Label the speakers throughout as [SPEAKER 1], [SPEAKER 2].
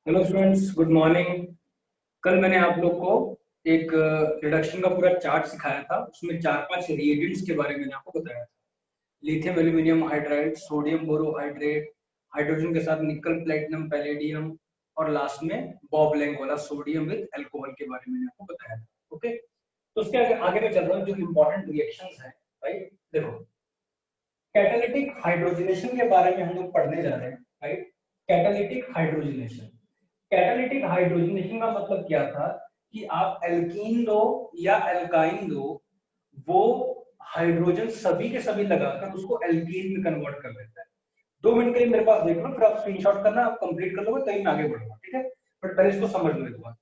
[SPEAKER 1] Hello students, good morning. कल मैंने आप लोग को एक रिडक्शन का पूरा चार्ट सिखाया था। उसमें चार पांच रिएजेंट्स के बारे में मैंने आपको बताया था। Lithium aluminium hydride, sodium borohydrate, hydrogen के साथ निकल प्लेटिनम पैलेडियम, और लास्ट में बॉब लैंग वाला सोडियम विद अल्कोहल के बारे में मैंने आपको बताया था। ओके, तो उसके आगे मैं चल रहा हूँ। जो इंपॉर्टेंट रिएक्शंस हैं, राइट, देखो, कैटालिटिक हाइड्रोजनेशन के बारे में हम लोग पढ़ने जा रहे हैं। Right, catalytic hydrogenation. Catalytic hydrogenation का मतलब क्या था कि आप एल्कीन दो या एल्काइन दो, वो हाइड्रोजन सभी के सभी लगाकर उसको एल्कीन में कन्वर्ट कर लेता है। 2 मिनट के लिए मेरे पास देख लो, फिर आप स्क्रीनशॉट करना, आप कंप्लीट कर लोगे तभी मैं आगे बढ़ूंगा, ठीक है। बट पहले इसको समझ लो एक बार।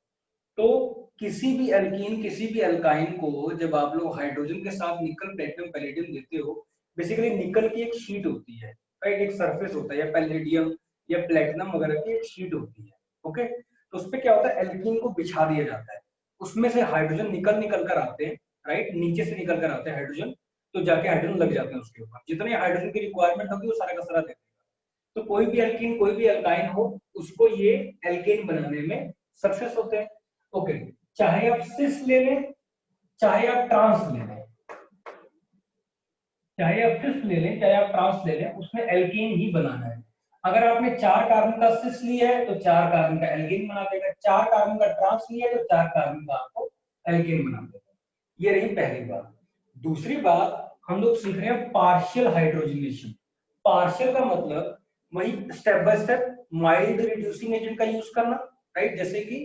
[SPEAKER 1] तो किसी भी एल्कीन, किसी भी एल्काइन को जब आप लोग हाइड्रोजन के साथ निकल प्लेटिनम पैलेडियम देते हो, बेसिकली निकल की एक शीट होती है, राइट, एक सरफेस होता है, या पैलेडियम या प्लेटिनम वगैरह की एक शीट होती है। ओके, तो उस पर क्या होता है, एल्कीन को बिछा दिया जाता है, उसमें से हाइड्रोजन निकल निकल कर आते हैं, राइट, नीचे से निकल कर आते हैं हाइड्रोजन, तो जाके हाइड्रोजन लग जाते हैं उसके ऊपर। जितने हाइड्रोजन की रिक्वायरमेंट होगी वो सारा का सारा देते हैं। तो कोई भी एल्कीन, कोई भी एल्काइन हो, उसको ये एल्केन बनाने में सक्सेस होते हैं। ओके, चाहे आप सिस ले लें, चाहे आप ट्रांस ले लें, चाहे आप सिस ले लें, चाहे आप ट्रांस ले लें, उसमें एल्केन ही बनाना है। अगर आपने 4 कार्बन का सिस लिया है तो 4 कार्बन का एल्केन बना देगा, 4 कार्बन का ट्रांस लिया है तो 4 कार्बन का आपको एल्केन बना देगा। ये रही पहली बात। दूसरी बात, हम लोग सीख रहे हैं पार्शियल हाइड्रोजनेशन। पार्शियल का मतलब वही step by step mild reducing agent का यूज करना, राइट। जैसे कि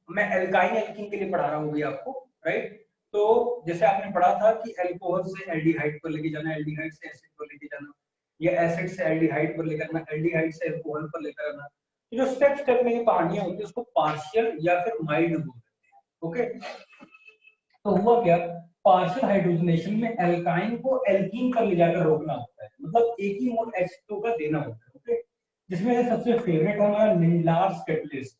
[SPEAKER 1] मैं एल्काइन एल्कीन के लिए पढ़ा रहा हूँ अभी आपको, राइट। तो जैसे आपने पढ़ा था कि एल्कोहल से एल्डिहाइड पर लेके जाना, एल्डिहाइड से एसिड पर लेके जाना, या एसिड से एल्डिहाइड पर लेकर आना, एल्डिहाइड से एल्कोहल पर लेकर आना। तो जो स्टेप स्टेप में ये कहानियां होती है उसको पार्शियल या फिर माइल्ड बोलते हैं। ओके, तो हुआ क्या, पार्शियल हाइड्रोजनेशन में एल्काइन को एल्कीन पर ले जाकर रोकना होता है, मतलब एक ही मोल H2 का देना होता है। ओके, जिसमें से सबसे फेवरेट है हमारा लिंडलार्स कैटलिस्ट।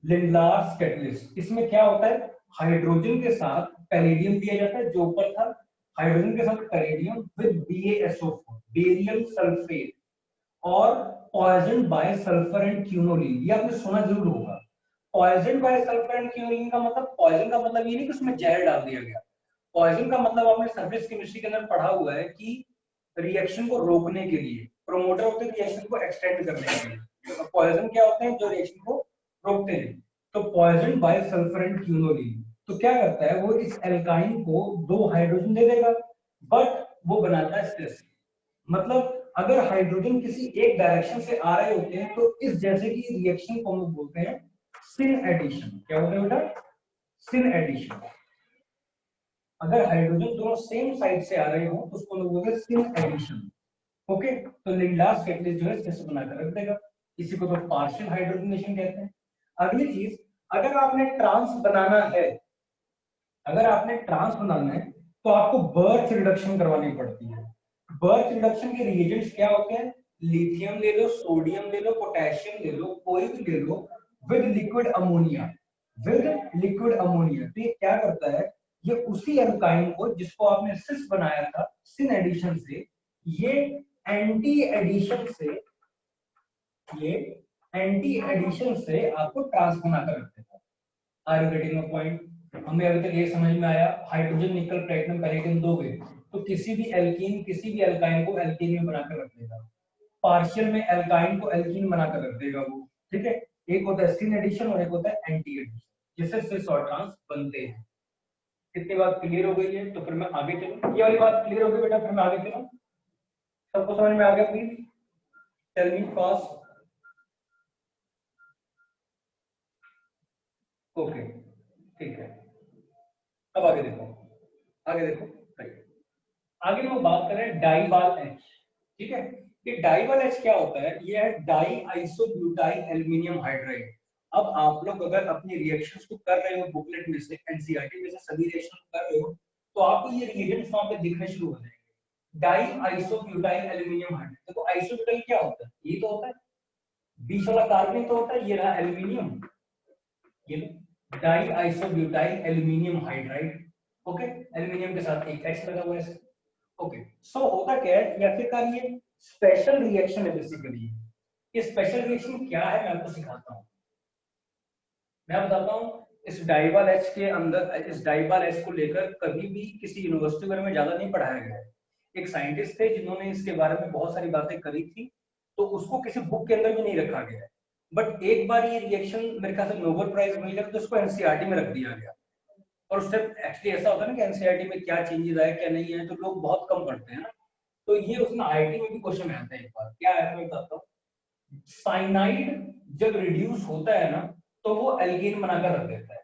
[SPEAKER 1] लिंडलार्स कैटलिस्ट, इसमें क्या होता है, हाइड्रोजन के साथ पैलेडियम दिया जाता है जो ऊपर था, हाइड्रोजन के साथ palladium with BaSO4, barium sulphate, और poison by sulphur and quinoline. ये आपने सुना जरूर होगा। Poison by sulphur and quinoline का मतलब, पॉइजन का मतलब ये नहीं कि उसमें जहर डाल दिया गया। पॉइजन का मतलब आपने सरफेस केमिस्ट्री के अंदर पढ़ा हुआ है कि रिएक्शन को रोकने के लिए, प्रोमोटर होते हैं रिएक्शन को एक्सटेंड करने के लिए, तो पॉइजन क्या होते हैं, जो रिएक्शन को रोकते हैं। तो poison by sulphur and quinoline तो क्या करता है, वो इस एल्काइन को 2 हाइड्रोजन दे देगा, बट वो बनाता है स्ट्रेस। मतलब अगर हाइड्रोजन किसी एक डायरेक्शन से आ रहे होते हैं तो इस जैसे की रिएक्शन को हम लोग बोलते हैं सिन एडिशन। क्या बोलते हैं बेटा, सिन एडिशन। अगर हाइड्रोजन दोनों सेम साइड से आ रहे हो तो उसको लोग बोलते हैं सिन एडिशन। ओके, तो लिंडलार्स कैटलिस्ट जो है स्ट्रेस बनाकर रख देगा, इसी को तो पार्शियल हाइड्रोजनेशन कहते हैं। अगली चीज, अगर आपने ट्रांस बनाना है, अगर आपने ट्रांस बनाना है तो आपको बर्थ रिडक्शन करवानी पड़ती है। बर्थ रिडक्शन के रिएजेंट्स क्या होते हैं, लिथियम ले लो, सोडियम ले लो, पोटेशियम ले लो, कोई भी ले लो, with liquid ammonia, with liquid ammonia. तो ये क्या करता है, ये उसी एल्काइन को जिसको आपने सिस बनाया था सिन एडिशन से, ये एंटी एडिशन से, ये एंटी एडिशन से आपको ट्रांस बनाकर रख देगा। Are you getting my point? हमें अभी तक ये समझ में आया, हाइड्रोजन निकल प्लेटिनम पैलेडियम दोगे तो किसी भी एल्कीन, किसी भी एल्काइन को एल्कीन में बनाकर रख देगा। पार्शियल में एल्काइन को एल्कीन बनाकर रख देगा वो, ठीक है। एक होता है सिन एडिशन और एक होता है एंटी एडिशन, जिससे सिस और ट्रांस बनते हैं। कितनी बात क्लियर हो गई है? तो फिर मैं आगे चलूं, ये वाली बात क्लियर हो गई बेटा, फिर मैं आगे चलूं। सबको समझ में आ गया? Please tell me fast. Okay, ठीक है। अब आगे देखो, आगे देखो, राइट। आगे हम बात कर रहे हैं डाइवाल एच, ठीक है। ये डाइवाल एच क्या होता है, ये है डाई आइसोब्यूटाइल एल्युमिनियम हाइड्राइड। अब आप लोग अगर अपनी रिएक्शंस को कर रहे हो बुकलेट में से, एनसीईआरटी में से सभी रिएक्शन कर रहे हो, तो आपको ये रिएजेंट्स वहां पे दिखने शुरू हो जाएंगे। Die isobutyl aluminium hydride. देखो आइसोब्यूटाइल क्या होता है, ये तो होता है बीच वाला कार्बन, तो होता है ये रहा एल्युमिनियम, ये die isobutyl aluminium hydride. Okay, aluminium के साथ एक H लगा हुआ है। ओके, सो होता क्या है, ये आखिरकार ये स्पेशल रिएक्शन है बेसिकली। ये स्पेशल रिएक्शन क्या है मैं आपको सिखाता हूँ। मैं बताता हूँ, इस डाइवाल एच के अंदर, इस डाइवाल एच को लेकर कभी भी किसी यूनिवर्सिटी वगैरह में ज्यादा नहीं पढ़ाया गया है। एक साइंटिस्ट थे जिन्होंने इसके बारे में बहुत सारी बातें करी थी, तो उसको किसी बुक के अंदर भी नहीं रखा गया है। बट एक बार ये रिएक्शन मेरे ख्याल से नोबेल प्राइज मिल गया, तो उसको एनसीईआरटी में रख दिया गया। और उससे एक्चुअली ऐसा होता है ना कि एनसीईआरटी में क्या चेंजेस आए क्या नहीं है, तो लोग बहुत कम पढ़ते हैं ना। तो ये उसमें आईआईटी में भी क्वेश्चन आता है। एक बार क्या आया था मैं बताता हूँ। साइनाइड जब रिड्यूस होता है ना, तो वो एल्कीन बनाकर रख देता है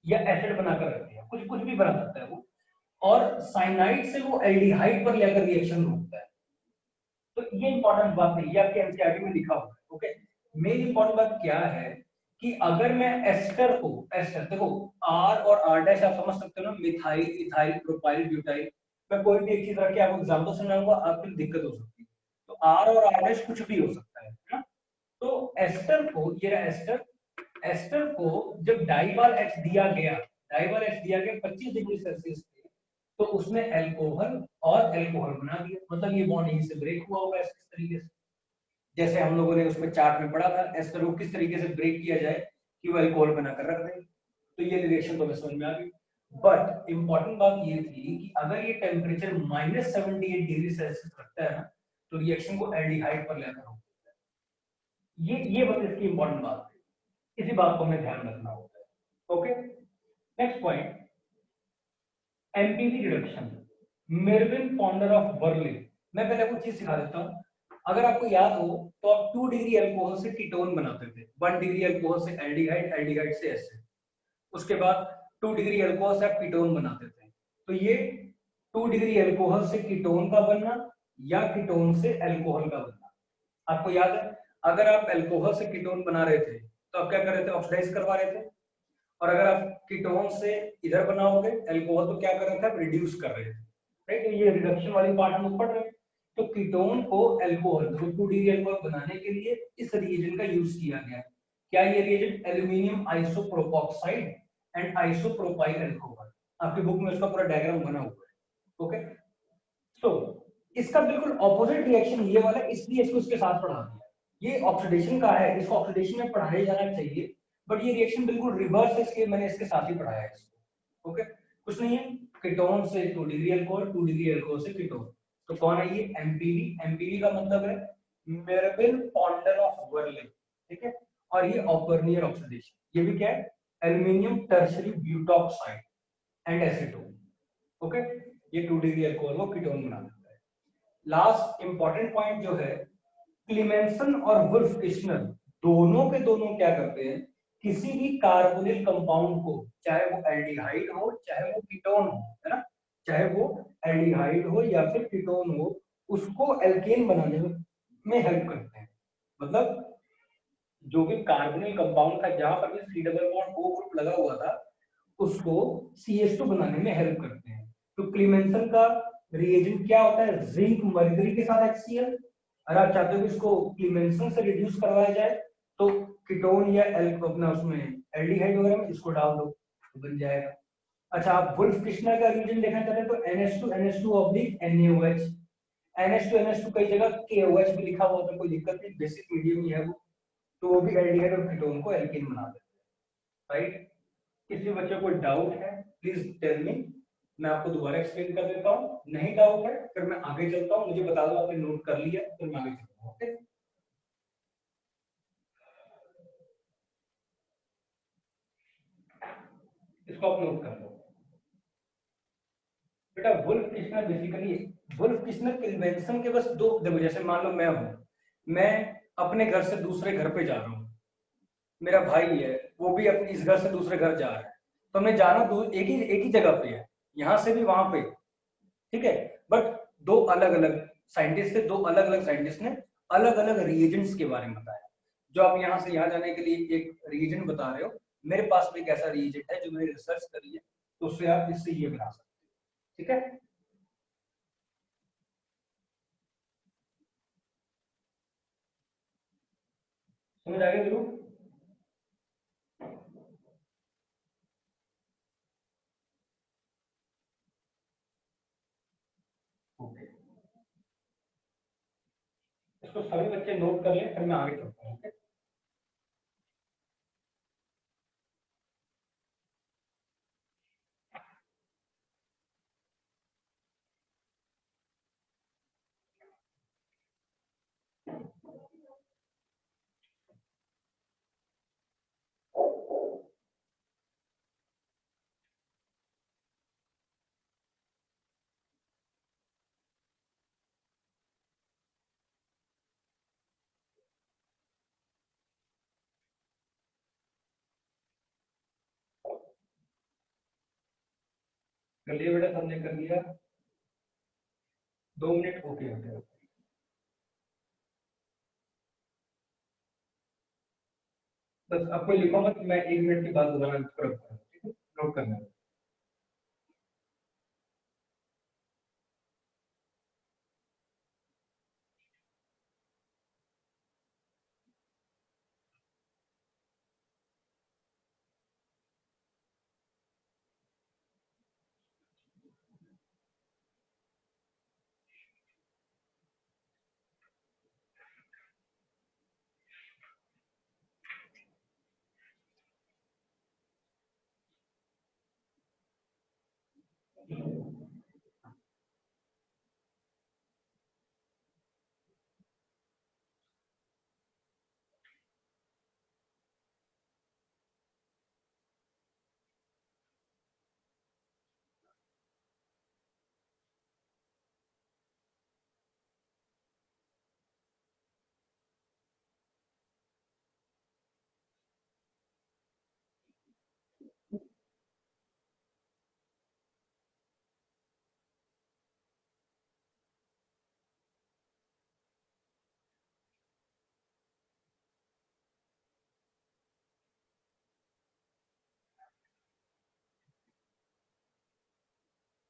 [SPEAKER 1] या एसिड बनाकर रख दिया, कुछ कुछ भी बना सकता है वो। और साइनाइड से वो एल्डिहाइड पर लेकर रिएक्शन होता है। तो ये इंपॉर्टेंट बात है, ये आपके एनसीईआरटी में लिखा हुआ है। ओके, मेन इंपॉर्टेंट बात क्या है कि अगर मैं एस्टर को, एस्टर देखो, आर और आर डैश आप समझ सकते हो ना, मिथाइल, इथाइल, प्रोपाइल, ब्यूटाइल। मैं कोई भी एक चीज रख के आपको एग्जांपल समझाऊंगा, आपको दिक्कत हो सकती है। तो आर और आर डैश कुछ भी हो सकता है ना। तो एस्टर को, ये रहा एस्टर, एस्टर को जब डाइवाल एच दिया गया, डाइवाल एच दिया गया 25 डिग्री सेल्सियस पे, तो उसने एल्कोहल और एल्कोहल बना दिया। मतलब ये बॉन्ड यहीं से ब्रेक हुआ होगा इस तरीके से, जैसे हम लोगों ने उसमें चार्ट में पढ़ा था एस्टर को किस तरीके से ब्रेक किया जाए कि वो एल्कोहल बनाकर रख दे। तो ये रिएक्शन तो समझ में आ गई। बट इंपॉर्टेंट बात ये थी कि अगर ये टेम्परेचर -78 डिग्री सेल्सियस रखता है ना, तो रिएक्शन को एल्डिहाइड पर लेकर हो। ये बस इसकी इंपॉर्टेंट बात है, इसी बात को हमें ध्यान रखना होता है। Okay, next point, MPV reduction, मेरविन ponder of Berlin. मैं पहले कुछ चीज सिखा देता हूँ। अगर आपको याद हो तो आप 2 डिग्री अल्कोहल से कीटोन बनाते थे, 1 डिग्री अल्कोहल से एल्डिहाइड, एल्डिहाइड से एसिड। उसके बाद 2 डिग्री अल्कोहल से आप कीटोन बनाते थे। तो ये 2 डिग्री अल्कोहल से कीटोन का बनना या कीटोन से अल्कोहल का बनना, आपको याद है। अगर आप अल्कोहल से कीटोन बना रहे थे तो आप क्या कर रहे थे, ऑक्सीडाइज करवा रहे थे। और अगर आप कीटोन से इधर बनाओगे अल्कोहल, तो क्या कर रहे थे, आप रिड्यूस कर रहे थे। राइट, तो ये रिडक्शन वाली पार्ट हम लोग पढ़ रहे हैं। तो कीटोन को अल्कोहल, तो 2 डिग्री अल्कोहल बनाने के लिए इस रिएजेंट का यूज किया गया। क्या ये reagent, aluminium isopropoxide and isopropyl alcohol. आपकी बुक में उसका पूरा डायग्राम बना हुआ है। ओके, सो इसका बिल्कुल ऑपोजिट रिएक्शन ये वाला, इसलिए इसको इसके साथ पढ़ा दिया। ये ऑक्सीडेशन का है, इसको ऑक्सीडेशन में पढ़ाया जाना चाहिए, बट ये रिएक्शन बिल्कुल रिवर्स है, इसलिए मैंने इसके साथ ही पढ़ाया है इसको। ओके, कुछ नहीं है, कीटोन से 2 डिग्री अल्कोहल, 2 डिग्री अल्कोहल से कीटोन। तो कौन है ये, एमपीवी। एमपीवी का मतलब है मेरविन पॉन्डर ऑफ बर्लिन, ठीक है। और ये ऑपर्नियर ऑक्सीडेशन, ये भी क्या है, aluminium tertiary butoxide and acetone. Okay, ये 2 डिग्री अल्कोहल को कीटोन बना देता है। लास्ट इंपॉर्टेंट पॉइंट जो है, क्लीमेंसन और वुल्फ किश्नर दोनों के दोनों क्या करते हैं, किसी भी कार्बोनिल कंपाउंड को, चाहे वो एल्डिहाइड हो चाहे वो कीटोन हो, है ना, चाहे वो एल्डिहाइड हो या फिर कीटोन हो, उसको एल्केन बनाने में हेल्प करते हैं। मतलब जो भी कार्बोनिल कंपाउंड था, जहां पर भी C double bond O group लगा हुआ था, उसको CH2 बनाने में हेल्प करते हैं। तो क्लीमेंसन का रिएजेंट क्या होता है, जिंक मर्करी के साथ HCl। अगर आप चाहते हो कि इसको क्लीमेंसन से रिड्यूस करवाया जाए, तो कीटोन या अपना उसमें एल्डिहाइड वगैरह में इसको डाल दो तो बन जाएगा। अच्छा, आप वुल्फ किश्नर का रिएजेंट देखना चाहते हैं तो NH2 ऑब्लिक NaOH। NH2 कई जगह KOH भी लिखा हुआ था, कोई दिक्कत नहीं, बेसिक मीडियम ही है वो। तो वो भी एल्डिहाइड और कीटोन को एल्केन बना देते हैं। राइट, किसी बच्चे को डाउट है प्लीज टेल मी, मैं आपको दोबारा एक्सप्लेन कर देता हूँ। नहीं डाउट है फिर मैं आगे चलता हूँ, मुझे बता दो आपने नोट कर लिया, फिर मैं आगे चलता हूँ। ओके, इसको आप नोट कर लो बेटा। Wolff Kishner basically, Wolff Kishner convention के बस दो, देखो जैसे मान लो मैं हूँ, मैं अपने घर से दूसरे घर पे जा रहा हूँ, मेरा भाई है वो भी अपने इस घर से दूसरे घर जा रहा है, तो हमने जाना एक ही जगह पे है, यहाँ से भी वहां पे, ठीक है। बट दो अलग अलग साइंटिस्ट थे, दो अलग अलग साइंटिस्ट ने अलग अलग रिएजेंट्स के बारे में बताया। जो आप यहाँ से यहाँ जाने के लिए एक रिएजेंट बता रहे हो, मेरे पास भी एक ऐसा रिएजेंट है जो मैंने रिसर्च करी है, तो उससे आप इससे ये बना सकते हो, ठीक है। समझ आ गया जरूर। ओके, इसको सभी बच्चे नोट कर लें, फिर मैं आगे चलता हूँ। कर लिया बेटा, सबने कर लिया? 2 मिनट, ओके ओके। बस आपको लिखो मत, मैं 1 मिनट के बाद दोबारा करूँगा, ठीक है, नोट करना है।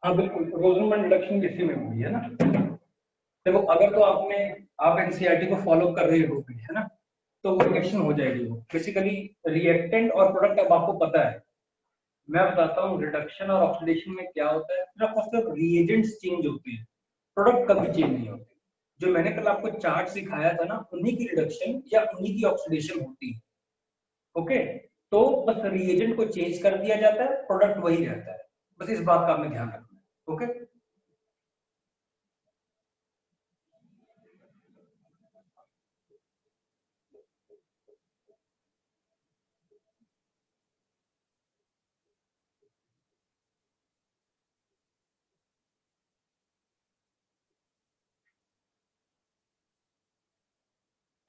[SPEAKER 1] हाँ बिल्कुल, रोजनमैन रिडक्शन किसी में हुई है ना। देखो अगर तो आप एनसीईआरटी को फॉलो कर रहे हो, है ना, तो वो रिएक्शन हो जाएगी। वो बेसिकली रिएक्टेंट और प्रोडक्ट अब आपको पता है। मैं बताता हूँ रिडक्शन और ऑक्सीडेशन में क्या होता है। सिर्फ और सिर्फ रिएजेंट्स चेंज होते हैं, प्रोडक्ट कभी चेंज नहीं होते। जो मैंने कल आपको चार्ट सिखाया था ना, उन्हीं की रिडक्शन या उन्हीं की ऑक्सीडेशन होती है। ओके, तो बस रिएजेंट को चेंज कर दिया जाता है, प्रोडक्ट वही रहता है। बस इस बात का हमें ध्यान रखना है। ओके,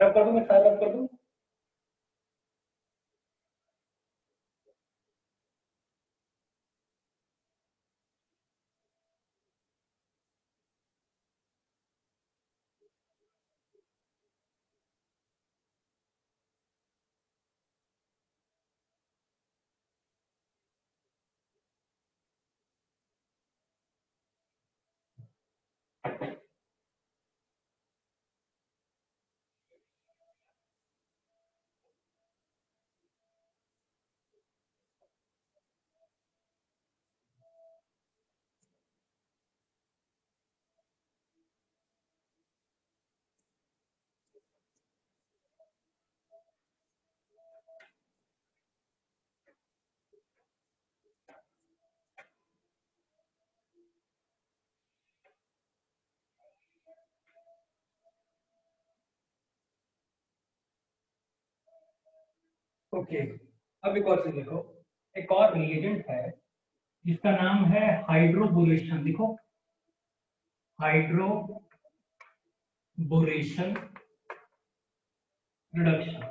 [SPEAKER 1] सब कर दूं, मैं सारा कर दूं। ओके, अब एक और चीज देखो। एक और रिएजेंट है जिसका नाम है हाइड्रोबोरेशन। लिखो, हाइड्रोबोरेशन रिडक्शन।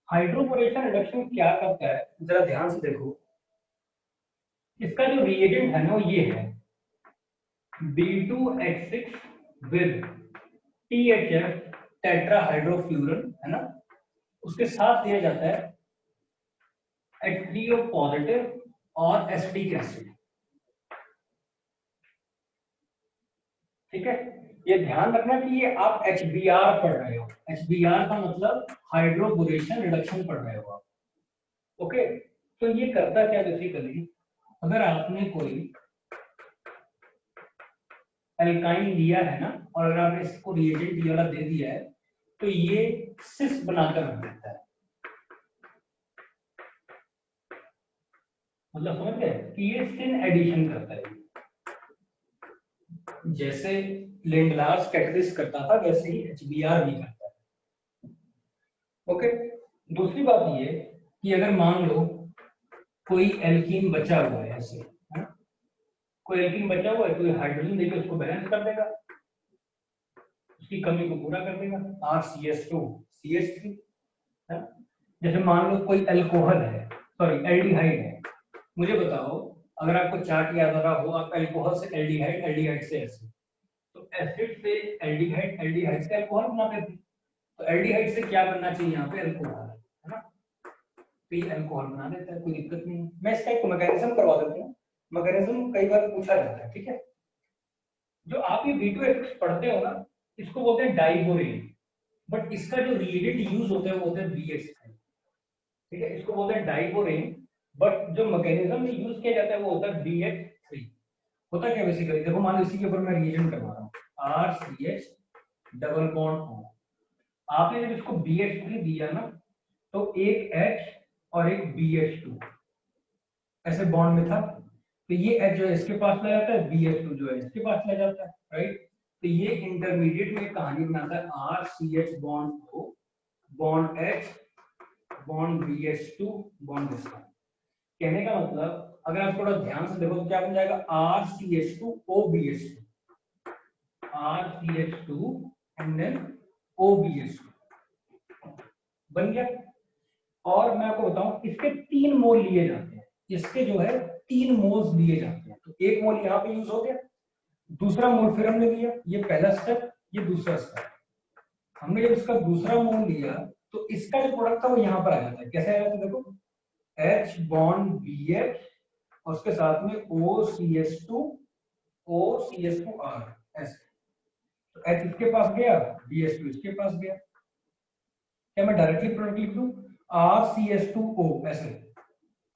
[SPEAKER 1] हाइड्रोबोरेशन रिडक्शन क्या करता है, जरा ध्यान से देखो। इसका जो रिएजेंट है ना, वो ये है B2H6 विद THF टेट्राहाइड्रोफ्लूरन, है ना। उसके साथ दिया जाता है H3O पॉजिटिव और एसिटिक एसिड। ठीक है, ये ध्यान रखना कि ये आप HBr पढ़ रहे हो। HBr का मतलब हाइड्रोबोरेशन रिडक्शन पढ़ रहे हो आप। ओके, तो ये करता क्या बेसिकली, अगर आपने कोई एल्काइन लिया है ना, और अगर आपने इसको रिएजेंट ये वाला दे दिया है, तो ये सिस बनाकर रख देता है। मतलब समझ गए कि ये सिन एडिशन करता है। जैसे लिंडलार्स कैटलिस्ट करता था, वैसे ही HBr भी करता है। ओके, दूसरी बात ये कि अगर मान लो कोई एल्कीन बचा हुआ है ऐसे, है ना, कोई एल्कीन बचा हुआ है, तो हाइड्रोजन देकर उसको बैलेंस कर देगा, उसकी कमी को पूरा कर देगा। RCS2 CH3, है। जैसे मान लो कोई अल्कोहल है, सॉरी एल्डिहाइड है, मुझे बताओ, अगर आपको चार्ट याद आ रहा हो, आप अल्कोहल से एल्डिहाइड, एल्डिहाइड से एसिड, तो एसिड से एल्डिहाइड, एल्डिहाइड से अल्कोहल बनाते थे, तो एल्डिहाइड से क्या बनना चाहिए यहाँ पे, अल्कोहल, है ना। तो ये अल्कोहल बना देता है, कोई दिक्कत नहीं है। मैं इसका एक मैकेनिज्म करवा देता हूँ, मैकेनिज्म कई बार पूछा जाता है, ठीक है। जो आप ये V2H6 पढ़ते हो ना, इसको बोलते हैं डाइबोरेन, बट इसका जो रिएजेंट यूज होता है वो होता है BH3, ठीक है, इसको बोलते हैं डाइबोरेन, बट जो मैकेनिज्म में यूज किया जाता है वो होता है BH3। होता क्या बेसिकली, देखो मान लो इसी के ऊपर मैं रिएजेंट करवा रहा हूँ, RCH डबल बॉन्ड O। आपने जब इसको BH3 दिया ना, तो एक H और एक BH2 ऐसे बॉन्ड में था, तो ये H जो है इसके पास ले जाता है, BH2 जो है इसके पास ले जाता है, राइट। तो ये इंटरमीडिएट में कहानी बनाता है, RCH bond O bond H bond BH2 bond इसका। कहने का मतलब अगर आप थोड़ा ध्यान से देखो तो क्या बन जाएगा, RCH2OBH2, RCH2 and then OBH2 बन गया। और मैं आपको बताऊं, इसके 3 मोल लिए जाते हैं, इसके जो है 3 मोल्स लिए जाते हैं, तो एक मोल यहाँ पे यूज हो गया, दूसरा मोल फिर हमने लिया, ये पहला स्टेप, ये दूसरा स्टेप। हमने जब इसका दूसरा मोल लिया तो इसका जो प्रोडक्ट था वो यहाँ पर आ जाता है, कैसे आ जाता है देखो, H बॉन्ड BH और उसके साथ में OCH2 OCH2R ऐसे, तो H इसके पास गया, BH2 इसके पास गया। क्या मैं डायरेक्टली प्रोडक्ट लिख दूं, RCH2O ऐसे,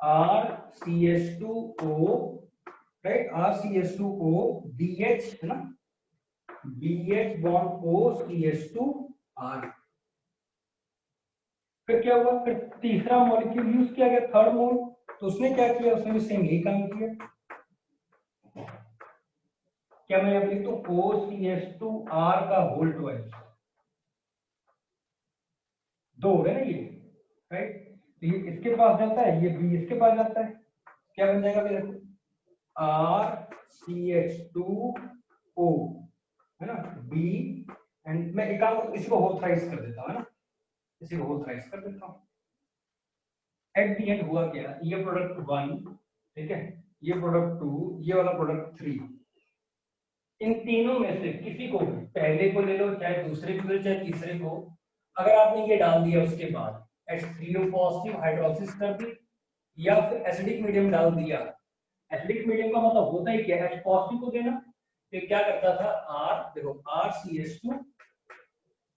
[SPEAKER 1] RCH2O, राइट, RCH2O BH है ना, BH बॉन्ड OCH2R। फिर क्या हुआ, फिर तीसरा मॉलिक्यूल यूज किया गया, थर्ड मोल, तो उसने क्या किया, उसने भी सेम यही काम किया। क्या मैं यहाँ लिख दूं, OCH2R का होल ट्वाइस, दो हो गए ना ये, राइट। तो ये इसके पास जाता है, ये B इसके पास जाता है, क्या बन जाएगा फिर देखो, RCH2O है ना, B एंड मैं एक काम इसको होल थ्राइस कर देता हूँ, है ना, इसी को होल थ्राइस कर देता हूँ। एट दी एंड हुआ क्या, ये प्रोडक्ट 1, ठीक है, ये प्रोडक्ट 2, ये वाला प्रोडक्ट 3, इन तीनों में से किसी को भी, पहले को ले लो, चाहे दूसरे को ले लो, चाहे तीसरे को, अगर आपने ये डाल दिया उसके बाद H3O पॉजिटिव हाइड्रोलिसिस कर दी, या फिर एसिडिक मीडियम डाल दिया। एसिडिक मीडियम का मतलब होता ही क्या है, H पॉजिटिव को देना, तो क्या करता था, R देखो,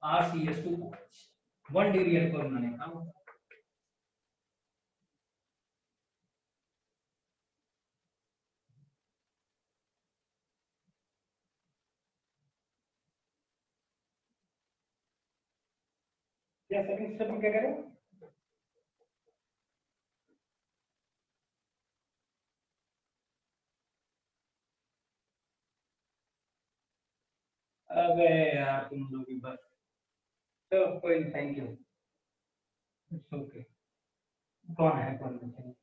[SPEAKER 1] RCH2 1 डिग्री अल्कोहल बनाने का काम होता है। क्या सेकंड स्टेप में क्या करें, अबे यार तुम लोग भी बस, तो कोई थैंक यू, इट्स ओके। कौन है, कौन है,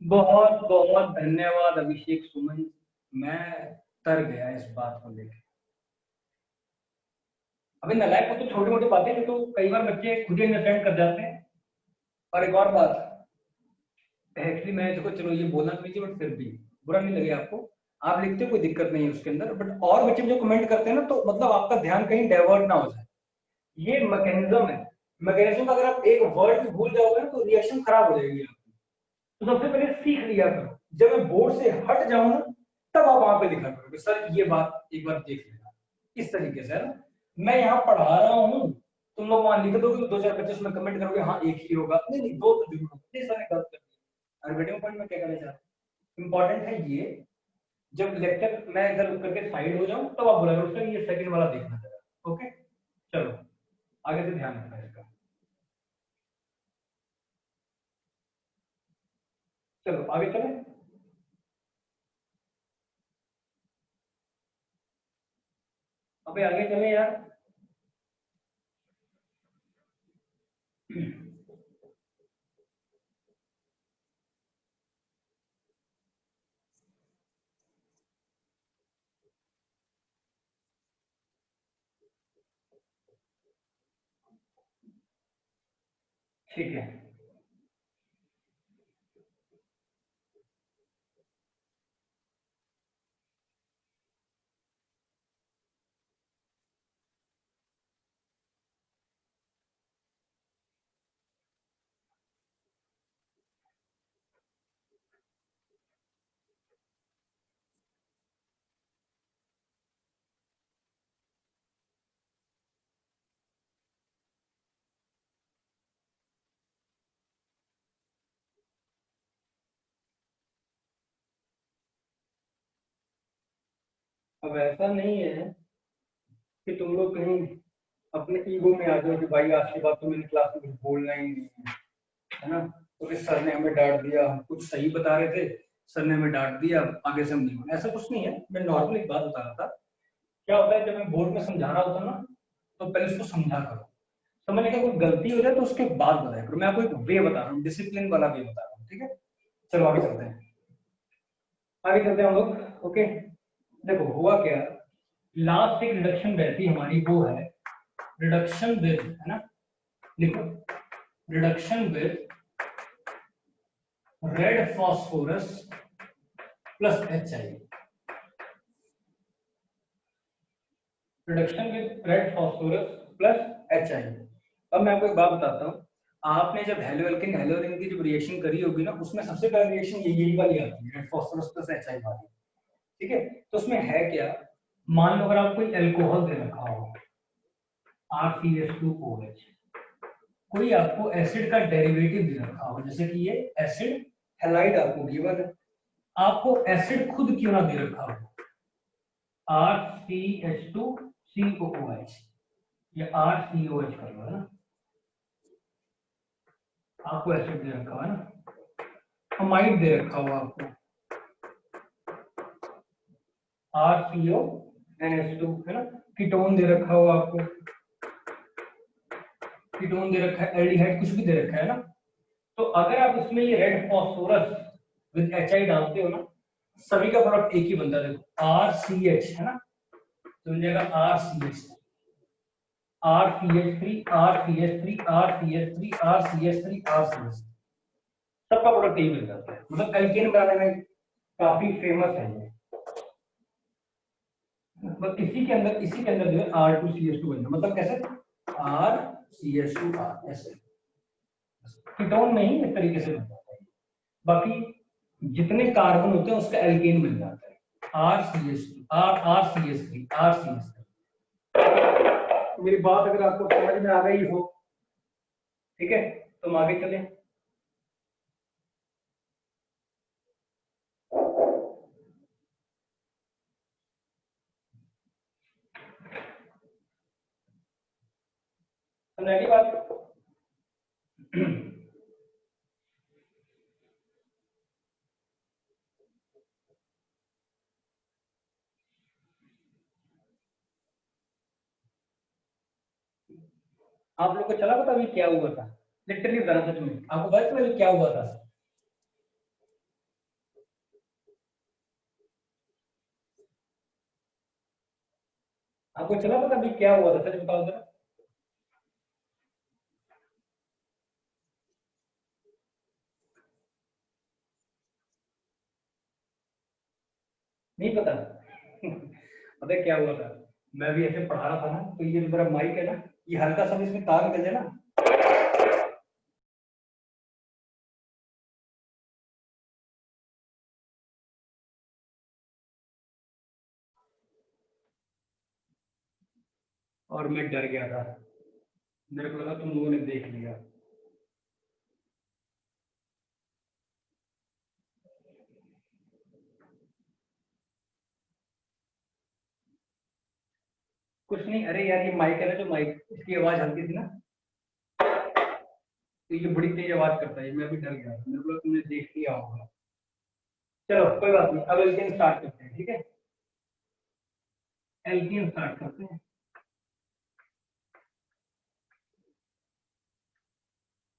[SPEAKER 1] बहुत बहुत धन्यवाद अभिषेक सुमन, मैं तर गया इस बात को लेकर। अभी नालायक को तो छोटी मोटी बातें भी तो कई बार बच्चे खुद ही अंडरस्टैंड कर जाते हैं। और एक और बात, एक्चुअली मैं देखो, चलो ये बोलना तो नहीं चाहिए, बट फिर भी बुरा नहीं लगे आपको, आप लिखते हो कोई दिक्कत नहीं है उसके अंदर, बट और बच्चे जो कमेंट करते हैं ना, तो मतलब आपका ध्यान कहीं डाइवर्ट ना हो जाए, ये मैकेनिज्म है। मैकेनिज्म का अगर आप एक वर्ड भी भूल जाओगे ना तो रिएक्शन खराब हो जाएगी आपकी। तो सबसे पहले सीख लिया करो, जब मैं बोर्ड से हट जाऊं ना, तब आप वहां पे लिखा करोगे, सर ये बात एक बार देख लेना, इस तरीके से, है ना। मैं यहाँ पढ़ा रहा हूँ, तुम लोग वहां लिख दोगे, 2-4 25 में कमेंट करोगे, हाँ एक ही होगा, नहीं नहीं, दो तो जरूर होगा, इतने सारे गलत कर दिए। और वीडियो पॉइंट में क्या करना चाहता हूँ, इंपॉर्टेंट है ये, जब लेक्चर मैं इधर करके साइड हो जाऊं तब आप बोला करो, सर ये सेकंड वाला देखना जरा, ओके। चलो आगे से ध्यान रखना इसका। चलो आगे चले, अबे आगे चले यार। ठीक है, अब ऐसा नहीं है कि तुम लोग कहीं अपने ईगो में आ जाओ कि भाई आज के बाद तो मेरी क्लास में कुछ बोलना ही नहीं है ना, तो सर ने हमें डांट दिया, हम कुछ सही बता रहे थे, सर ने हमें डांट दिया, आगे से हम नहीं बोले। ऐसा कुछ नहीं है, मैं नॉर्मल एक बात बता रहा था। क्या होता है जब मैं बोर्ड में समझा रहा होता ना, तो पहले उसको समझा करो, समझने का कोई गलती हो जाए तो उसके बाद बताया करो। मैं आपको एक वे बता रहा हूँ, डिसिप्लिन वाला वे बता रहा हूँ, ठीक है। चलो आगे चलते हैं, आगे चलते हैं हम लोग। ओके, देखो हुआ क्या, लास्ट एक रिडक्शन रहती हमारी, वो है रिडक्शन विद, है ना, लिखो reduction with red phosphorus plus HI, reduction with red phosphorus plus HI। अब मैं आपको एक बात बताता हूँ, आपने जब हेलो एल्केन हेलो एल्केन की जब रिएक्शन करी होगी ना, उसमें सबसे पहले रिएक्शन यही वाली आती है, रेड फॉस्फोरस प्लस HI वाली, ठीक है। तो उसमें है क्या, मान लो अगर आपको एल्कोहल दे रखा हो RCH2OH, कोई आपको एसिड का डेरिवेटिव दे रखा हो, जैसे कि ये एसिड हैलाइड आपको गिवन है, आपको एसिड खुद क्यों ना दे रखा हो, RCH2COOH या RCOH कर लो, है ना, आपको एसिड दे रखा है ना, अमाइड दे रखा हुआ आपको RCONH2, है ना, कीटोन दे रखा हुआ आपको, कीटोन दे रखा है, एल्डिहाइड कुछ भी दे रखा है ना। तो अगर आप इसमें ये रेड फास्फोरस विद HI डालते हो ना, सभी का प्रोडक्ट एक ही बनता है, देखो RCH, है ना, तो मिल जाएगा RCH, RCH3 RCH3 RCH3 RCH3 RCH, सबका प्रोडक्ट यही मिल जाता है, मतलब एल्केन बनाने में काफी फेमस है ये। मतलब इसी के अंदर जो है R2CH2 बनना, मतलब कैसे RCH2R, ऐसे कीटोन नहीं इस तरीके से बन जाता है। बाकी जितने कार्बन होते हैं उसका एल्केन मिल जाता है, RCH2 RCH3 RCH3। मेरी बात अगर आपको समझ में आ गई हो, ठीक है, तो हम आगे चले। समझ बात आप लोग को चला पता अभी क्या हुआ था, लिटरली बता रहा था, तुम्हें आपको पता चला क्या हुआ था, आपको चला पता अभी क्या हुआ था, सच बताओ जरा। नहीं पता पता है क्या हुआ था, मैं भी ऐसे पढ़ा रहा था ना, तो ये मेरा माइक है ना, ये हल्का सा इसमें तार निकल जाए ना, और मैं डर गया था, मेरे को लगा तुम लोगों ने देख लिया। कुछ नहीं, अरे यार ये माइक है ना, जो माइक इसकी आवाज हल्की थी ना, तो ये बड़ी तेज आवाज करता है, मैं भी डर गया, मेरे को लगा तुमने देख लिया होगा। चलो कोई बात नहीं, अब एल्केन स्टार्ट करते हैं, ठीक है, एल्केन स्टार्ट करते हैं,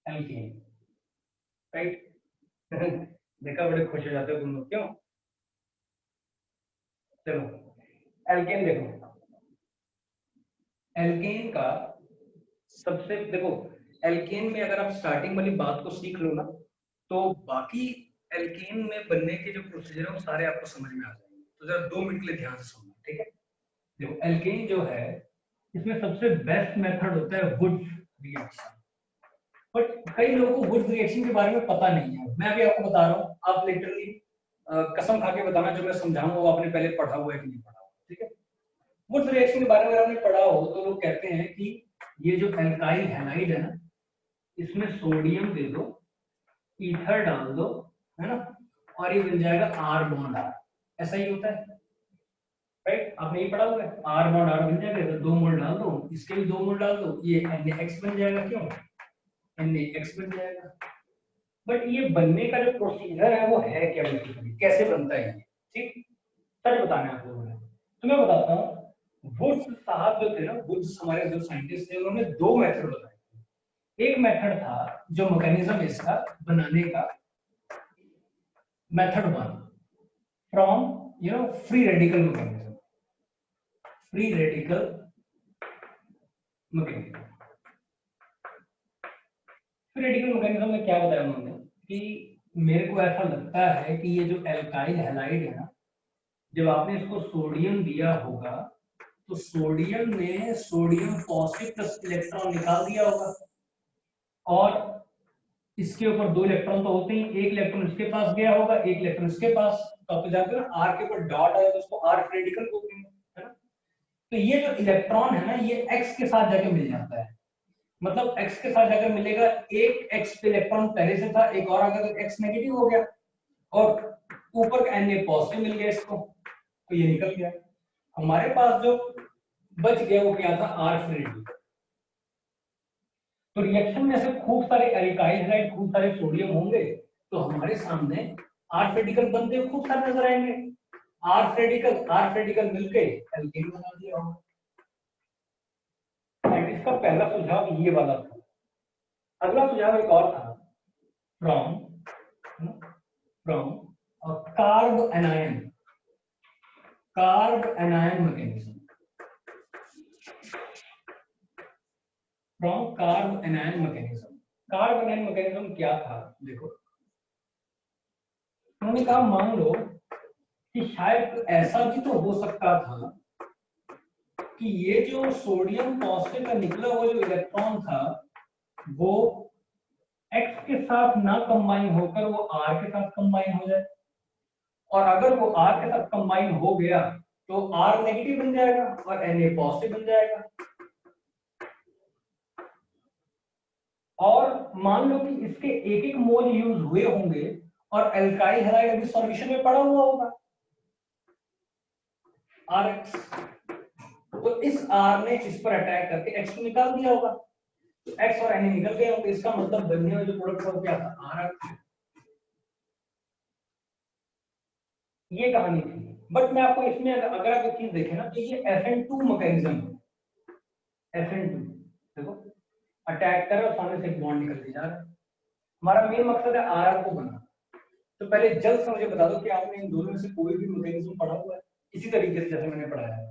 [SPEAKER 1] एल्केन, राइट देखा, बड़े खुश हो जाते हो तुम लोग, क्यों। चलो एल्केन देखो, एल्केन का सबसे देखो, एल्केन में अगर आप स्टार्टिंग वाली बात को सीख लो ना, तो बाकी एल्केन में बनने के जो प्रोसीजर है वो सारे आपको समझ में आ जाएंगे। तो जरा 2 मिनट के लिए ध्यान से सुनना, ठीक है। देखो एल्केन जो है, इसमें सबसे बेस्ट मेथड होता है वुड्स रिएक्शन, बट कई लोगों को वुड्स रिएक्शन के बारे में पता नहीं है। मैं अभी आपको बता रहा हूँ, आप लिटरली कसम खा के बताना जो मैं समझाऊंगा वो आपने पहले पढ़ा हुआ है कि नहीं पढ़ा हुआ, ठीक है। वुड्स रिएक्शन के बारे में आपने पढ़ा हो तो लोग कहते हैं कि ये जो एल्काइल हैलाइड है ना, इसमें सोडियम दे दो, ईथर डाल दो, है ना, और ये मिल जाएगा R बॉन्ड R, ऐसा ही होता है। राइट, आपने ये पढ़ा हुआ है, आर नॉट आर बन जाएगा तो 2 मोल डाल दो, इसके भी 2 मोल डाल दो, ये NaX बन जाएगा, क्यों NaX बन जाएगा। बट ये बनने का जो प्रोसीजर है वो है क्या, बेसिकली कैसे बनता है ये, ठीक, सच बताना है आप लोगों ने। तो मैं बताता हूँ, वुड्स साहब जो थे ना, वुड्स हमारे जो साइंटिस्ट थे, उन्होंने 2 मेथड बताए। एक मेथड था जो मैकेनिज्म इसका बनाने का, method 1 from free radical mechanism, free radical mechanism. Free radical mechanism में क्या बताया उन्होंने कि मेरे को ऐसा लगता है कि ये जो एल्काइल हैलाइड है ना, जब आपने इसको सोडियम दिया होगा तो सोडियम ने सोडियम पॉजिटिव प्लस इलेक्ट्रॉन निकाल दिया होगा, और इसके ऊपर 2 इलेक्ट्रॉन तो होते ही, एक इलेक्ट्रॉन इसके पास गया होगा, एक इलेक्ट्रॉन इसके पास, तो आप जानते हो ना आर के ऊपर डॉट आया तो उसको आर रेडिकल बोलते हैं, है ना। तो ये जो इलेक्ट्रॉन है ना, ये एक्स के साथ जाके मिल जाता है, मतलब एक्स के साथ जाकर मिलेगा, एक एक्स पे इलेक्ट्रॉन पहले से था, एक और आ गया तो एक्स नेगेटिव हो गया, और ऊपर का Na पॉजिटिव मिल गया इसको, तो ये निकल गया। हमारे पास जो बच गया वो क्या था, आर फ्री। तो रिएक्शन में से खूब सारे एल्काइल हैलाइड, खूब सारे सोडियम होंगे, तो हमारे सामने आर रेडिकल बनते हुए खूब सारे नजर आएंगे। आर रेडिकल मिलके एल्केन बना दिया होगा। इसका पहला सुझाव ये वाला था। अगला सुझाव एक और था, from carb anion, carb anion mechanism, from carb anion mechanism. Carb anion mechanism क्या था, देखो उन्होंने कहा मान लो कि शायद ऐसा भी तो हो सकता था कि ये जो सोडियम पॉजिटिव का निकला हुआ जो इलेक्ट्रॉन था वो एक्स के साथ ना कंबाइन होकर वो आर के साथ कंबाइन हो जाए, और अगर वो आर के साथ कंबाइन हो गया तो आर नेगेटिव बन जाएगा और Na पॉजिटिव बन जाएगा। और मान लो कि इसके एक एक मोल यूज हुए होंगे और एल्काइल हैलाइड अभी सॉल्यूशन में पड़ा हुआ होगा RX, तो इस R ने इस पर अटैक करके X को निकाल दिया होगा, तो X और Na निकल गए होंगे, इसका मतलब बनने वाला जो प्रोडक्ट हो क्या था, RX। ये कहानी थी। बट मैं आपको इसमें अगर आप एक चीज देखें ना, तो ये FN2 मैकेनिज्म है, FN2 देखो अटैक कर रहा है, सामने से एक बॉन्ड निकल के जा रहा है। हमारा मेन मकसद है आर को बनाना। तो पहले जल्द से मुझे बता दो कि आपने इन दोनों में से कोई भी मैकेनिज्म पढ़ा हुआ है इसी तरीके से जैसे मैंने पढ़ाया है।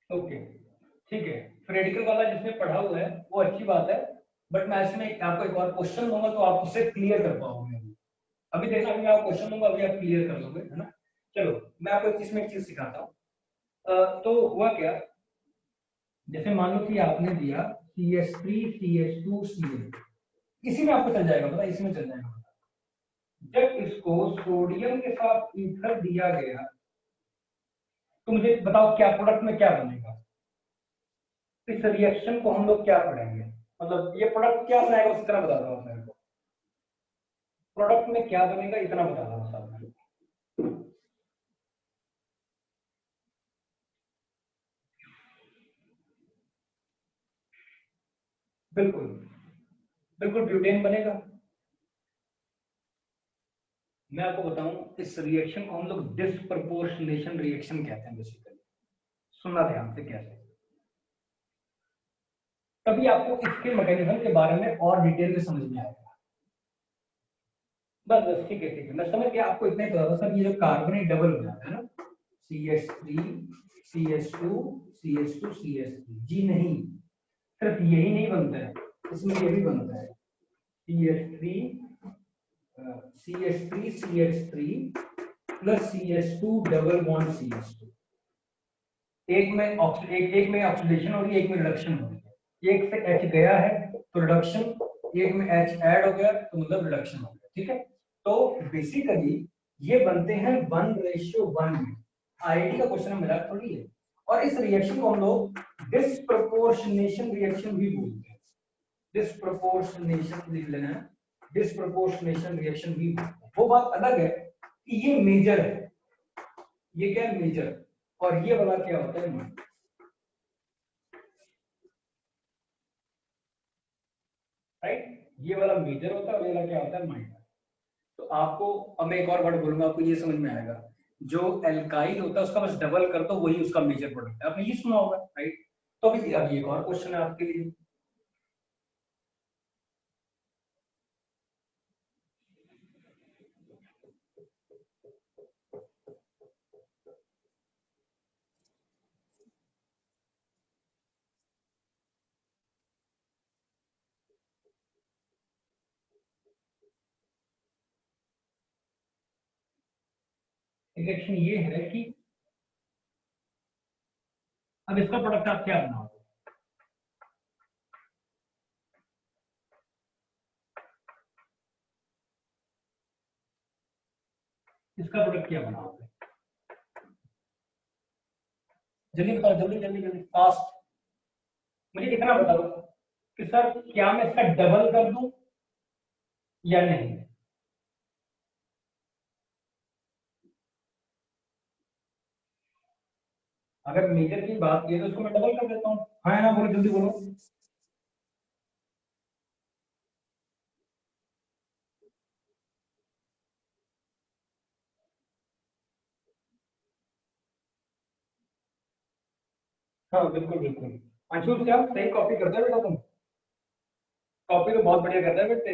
[SPEAKER 1] ओके ठीक है, रेडिकल वाला जिसने पढ़ा हुआ है वो अच्छी बात है, बट मैं इसमें आपको एक और क्वेश्चन दूंगा तो आप उससे क्लियर कर पाओगे। अभी देखना, अभी मैं आपको क्वेश्चन दूंगा, अभी आप क्लियर कर लोगे, है ना। चलो मैं आपको इसमें एक चीज सिखाता हूँ। तो हुआ क्या, जैसे मान लो कि आपने दिया CH3 CH2 CH, इसी में आपको चल जाएगा, पता इसी में चल जाएगा। जब इसको सोडियम के साथ ईथर दिया गया तो मुझे बताओ क्या प्रोडक्ट में क्या बनेगा। इस रिएक्शन को हम लोग क्या पढ़ेंगे, मतलब ये प्रोडक्ट क्या बनाएगा उसी तरह बता रहा हूँ मेरे को, प्रोडक्ट में क्या बनेगा इतना बता रहा हूँ साहब। बिल्कुल बिल्कुल ब्यूटेन बनेगा। मैं आपको बताऊं, इस रिएक्शन को हम लोग डिस्प्रपोर्शनेशन रिएक्शन कहते हैं बेसिकली। सुनना ध्यान से कैसे, तभी आपको इसके मैकेनिज्म के बारे में और डिटेल में समझ में आएगा। बस बस ठीक है मैं समझ गया, आपको इतना ही पता था सर, ये जो कार्बोनेट डबल हो जाता है ना, CH3 CH2 CH2 CH3, जी नहीं, सिर्फ यही नहीं बनता है, इसमें ये भी बनता है CH3 CH3 CH3 plus CH2 double bond CH2। एक में ऑक्सीडेशन हो रही है, एक में रिडक्शन हो रही है। एक से H गया है तो रिडक्शन, एक में H ऐड हो गया तो मतलब रिडक्शन हो गया, ठीक है। तो बेसिकली ये बनते हैं 1:1 में। आईआईटी का क्वेश्चन मिला थोड़ी है। और इस रिएक्शन को हम लोग डिस्प्रपोर्शनेशन रिएक्शन भी बोलते हैं। डिस्प्रपोर्शनेशन लिख लेना है, डिस्प्रपोर्शनेशन रिएक्शन भी बोलते हैं। वो बात अलग है कि ये मेजर है, ये क्या है मेजर, और ये वाला क्या होता है माइनर। राइट, ये वाला मेजर होता है और ये वाला क्या होता है माइनर। तो आपको अब मैं एक और वर्ड बोलूंगा, आपको ये समझ में आएगा। जो एल्काइल होता है उसका बस डबल कर दो, वही उसका मेजर प्रोडक्ट है। आपने ये सुना होगा, राइट। तो अभी एक और क्वेश्चन है आपके लिए। क्वेश्चन ये है कि अब इसका प्रोडक्ट आप क्या बनाओगे? इसका प्रोडक्ट क्या बनाओगे? जल्दी बताओ, जल्दी जल्दी जल्दी फास्ट। मुझे इतना बता दो कि सर क्या मैं इसका डबल कर दूं या नहीं। अगर मेजर की बात की तो उसको मैं डबल कर देता हूँ। हाँ या ना बोलो, जल्दी बोलो। हाँ बिल्कुल बिल्कुल। अंशु क्या सही कॉपी करते हो बेटा तुम? कॉपी तो बहुत बढ़िया करता है बेटे।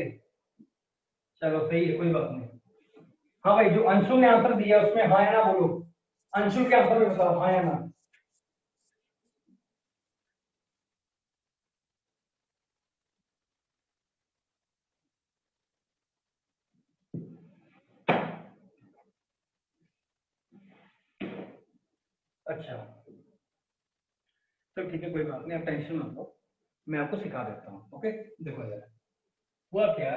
[SPEAKER 1] चलो सही है, कोई बात नहीं। हाँ भाई, जो अंशु ने आंसर दिया उसमें हाँ या ना बोलो। अंशु के आंसर में बताओ हाँ या ना। अच्छा, तो ठीक है, कोई बात नहीं, आप टेंशन मत लो। मैं आपको सिखा देता हूँ। ओके, देखो यार, हुआ क्या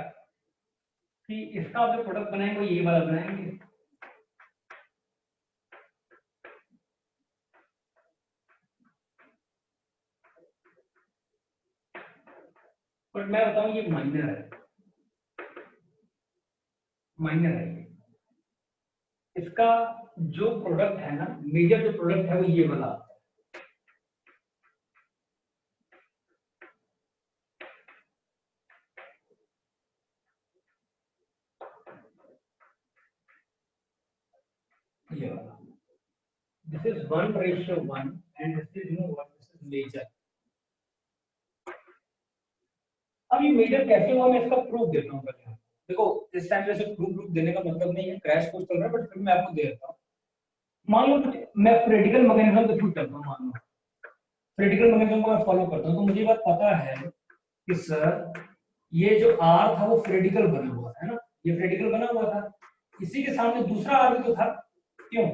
[SPEAKER 1] कि इसका जो प्रोडक्ट बनाएंगे वो ये वाला बनाएंगे। बट मैं बताऊं ये माइनर है, माइनर है ये। इसका जो प्रोडक्ट है ना, मेजर जो प्रोडक्ट है वो ये वाला। ये वाला, this is 1:1 and this is no what, this is major. अब ये मेजर कैसे हुआ मैं इसका प्रूफ देता हूँ पहले। देखो, इस टाइम जैसे प्रूफ देने का मतलब नहीं है, क्रैश कोर्स चल रहा है, बट फिर मैं आपको दे देता हूँ। मान लो मैं थ्योरेटिकल मैकेनिज्म के थ्रू चलता हूँ, मान लो थ्योरेटिकल मैकेनिज्म को मैं फॉलो करता हूँ, तो मुझे बात पता है कि सर ये जो आर था वो थ्योरेटिकल बना हुआ है ना, ये थ्योरेटिकल बना हुआ था। इसी के सामने दूसरा आर भी तो था, क्यों?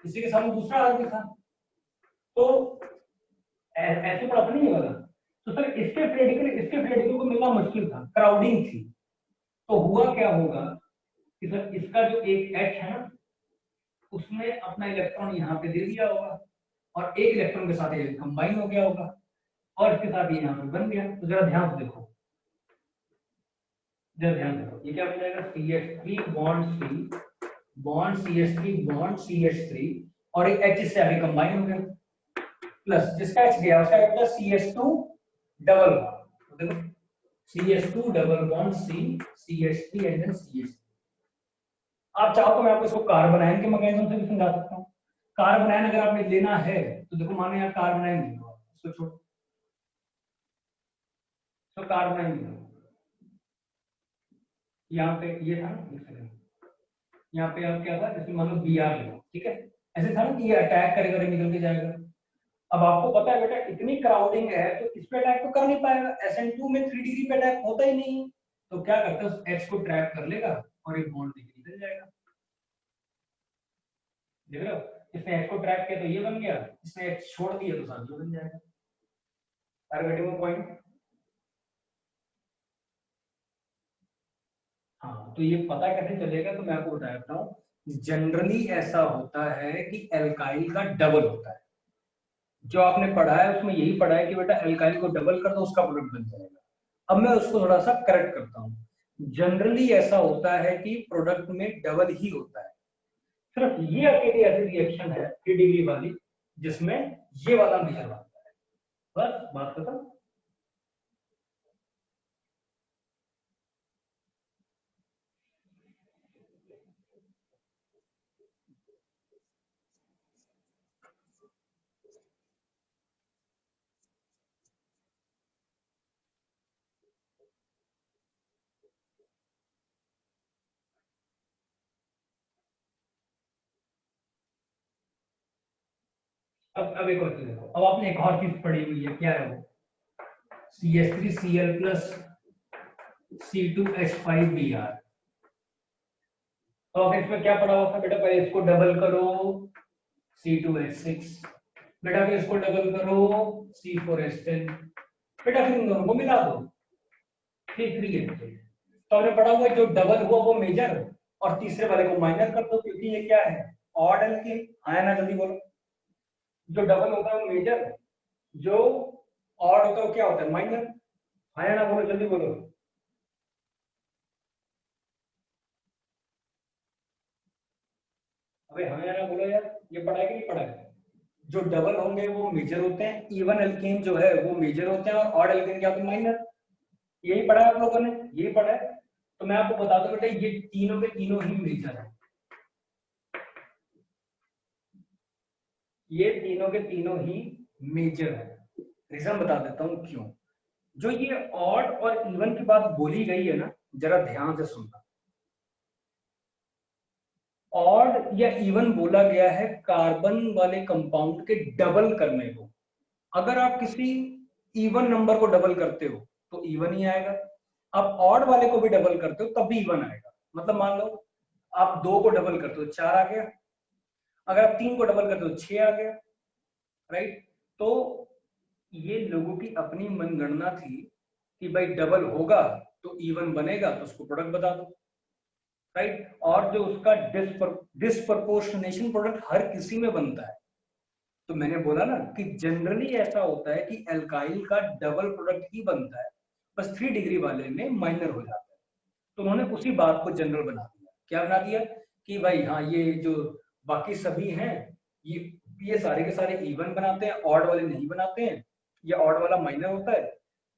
[SPEAKER 1] इसी के सामने दूसरा आर भी था, तो ऐसे पढ़ा नहीं वाला। तो सर इसके थ्योरेटिकल को मिलना मुश्किल था, क्राउडिंग थी। तो हुआ क्या होगा कि सर इसका जो एक एच है ना, उसने अपना इलेक्ट्रॉन यहाँ पे दे दिया होगा, और एक इलेक्ट्रॉन के साथ ये कंबाइन हो गया होगा, और इसके साथ ये यहाँ पे बन गया। तो जरा ध्यान से देखो, जरा ध्यान देखो, ये क्या बन जाएगा? CH3 bond C, bond CH3 bond CH3, और एक H से आगे कंबाइन हो गया, प्लस जिसका H गया उसका क्या बचा? CH2 double. तो देखो, CH2 double bond C, CH3 and then CH3। आप चाहो तो मैं आपको इसको कार्बन आयन के मैकेनिज्म से भी समझा सकता हूँ। कार्बन आयन अगर आपने लेना है तो देखो, मानो यहाँ कार्बन आयन ले लो, इसको छोड़ो, तो कार्बन आयन ले लो। यहाँ पे ये था ना, एक सेकंड, यहाँ पे आप क्या था, जैसे मान लो Br ले लो, ठीक है। ऐसे था ना कि ये अटैक करेगा और निकल के जाएगा। अब आपको पता है बेटा, इतनी क्राउडिंग है तो इस पे अटैक तो कर नहीं पाएगा, SN2 में 3 डिग्री पे अटैक होता ही नहीं। तो क्या करता है, उस H को ट्रैप कर लेगा और एक बॉन्ड लेके निकल जाएगा। देख रहे हो, इसने H को ट्रैप किया तो ये बन गया, इसने H छोड़ दिया तो साथ ये बन जाएगा। Are getting point? हाँ, तो ये पता कैसे चलेगा, तो मैं आपको बता देता हूँ। जनरली ऐसा होता है कि एल्काइल का डबल होता है। जो आपने पढ़ा है उसमें यही पढ़ा है कि बेटा एल्काइल को डबल कर दो उसका प्रोडक्ट बन जाएगा। अब मैं उसको थोड़ा सा करेक्ट करता हूँ। जनरली ऐसा होता है कि प्रोडक्ट में डबल ही होता है। सिर्फ ये अकेली ऐसी रिएक्शन है 3 डिग्री वाली जिसमें ये वाला मेजर बनता है। बस बात खत्म। अब एक और चीज देखो। अब आपने एक और चीज पढ़ी हुई है, क्या है वो? CH3Cl plus C2H5Br। तो अब इसमें क्या पढ़ा हुआ था बेटा? पहले इसको डबल करो C2H6, बेटा फिर इसको डबल करो C4H10, बेटा फिर इन दोनों को मिला दो C3H6। तो हमने पढ़ा हुआ जो डबल हुआ वो मेजर और तीसरे वाले को माइनर कर दो, क्योंकि ये क्या है? Odd alkene. हाँ ना, जल्दी बोलो। जो डबल होता है वो मेजर, जो ऑड होता है वो क्या होता है? माइनर। हाँ ना, बोलो जल्दी बोलो। अबे हाँ ना बोलो यार, ये पढ़ा है कि नहीं पढ़ा है? जो डबल होंगे वो मेजर होते हैं, इवन एल्केन जो है वो मेजर होते हैं, और ऑड एल्केन क्या होते हैं? माइनर। यही पढ़ा है आप लोगों ने, यही पढ़ा है। तो मैं आपको बता दूं बेटा, ये तीनों के तीनों ही मेजर है। ये तीनों के तीनों ही मेजर है। रीजन बता देता हूं क्यों। जो ये ऑड और इवन की बात बोली गई है ना, जरा ध्यान से सुनना। ऑड या इवन बोला गया है कार्बन वाले कंपाउंड के डबल करने को। अगर आप किसी इवन नंबर को डबल करते हो तो इवन ही आएगा। आप ऑड वाले को भी डबल करते हो तब भी इवन आएगा। मतलब मान लो आप 2 को डबल करते हो 4 आ गया, अगर आप 3 को डबल करते हो 6 आ गया, राइट? तो ये लोगों की अपनी मनगणना थी कि भाई डबल होगा तो इवन बनेगा, तो उसको प्रोडक्ट बता दो, राइट? और जो उसका डिस्प्रपोर्शनेशन प्रोडक्ट हर किसी में बनता है। तो मैंने बोला ना कि जनरली ऐसा होता है कि एल्काइल का डबल प्रोडक्ट ही बनता है, बस 3 डिग्री वाले में माइनर हो जाता है। तो उन्होंने उसी बात को जनरल बना दिया। क्या बना दिया? कि भाई हाँ, ये जो बाकी सभी हैं ये ये सारे के सारे इवन बनाते हैं, ऑड वाले नहीं बनाते हैं, ये ऑड वाला माइनर होता है।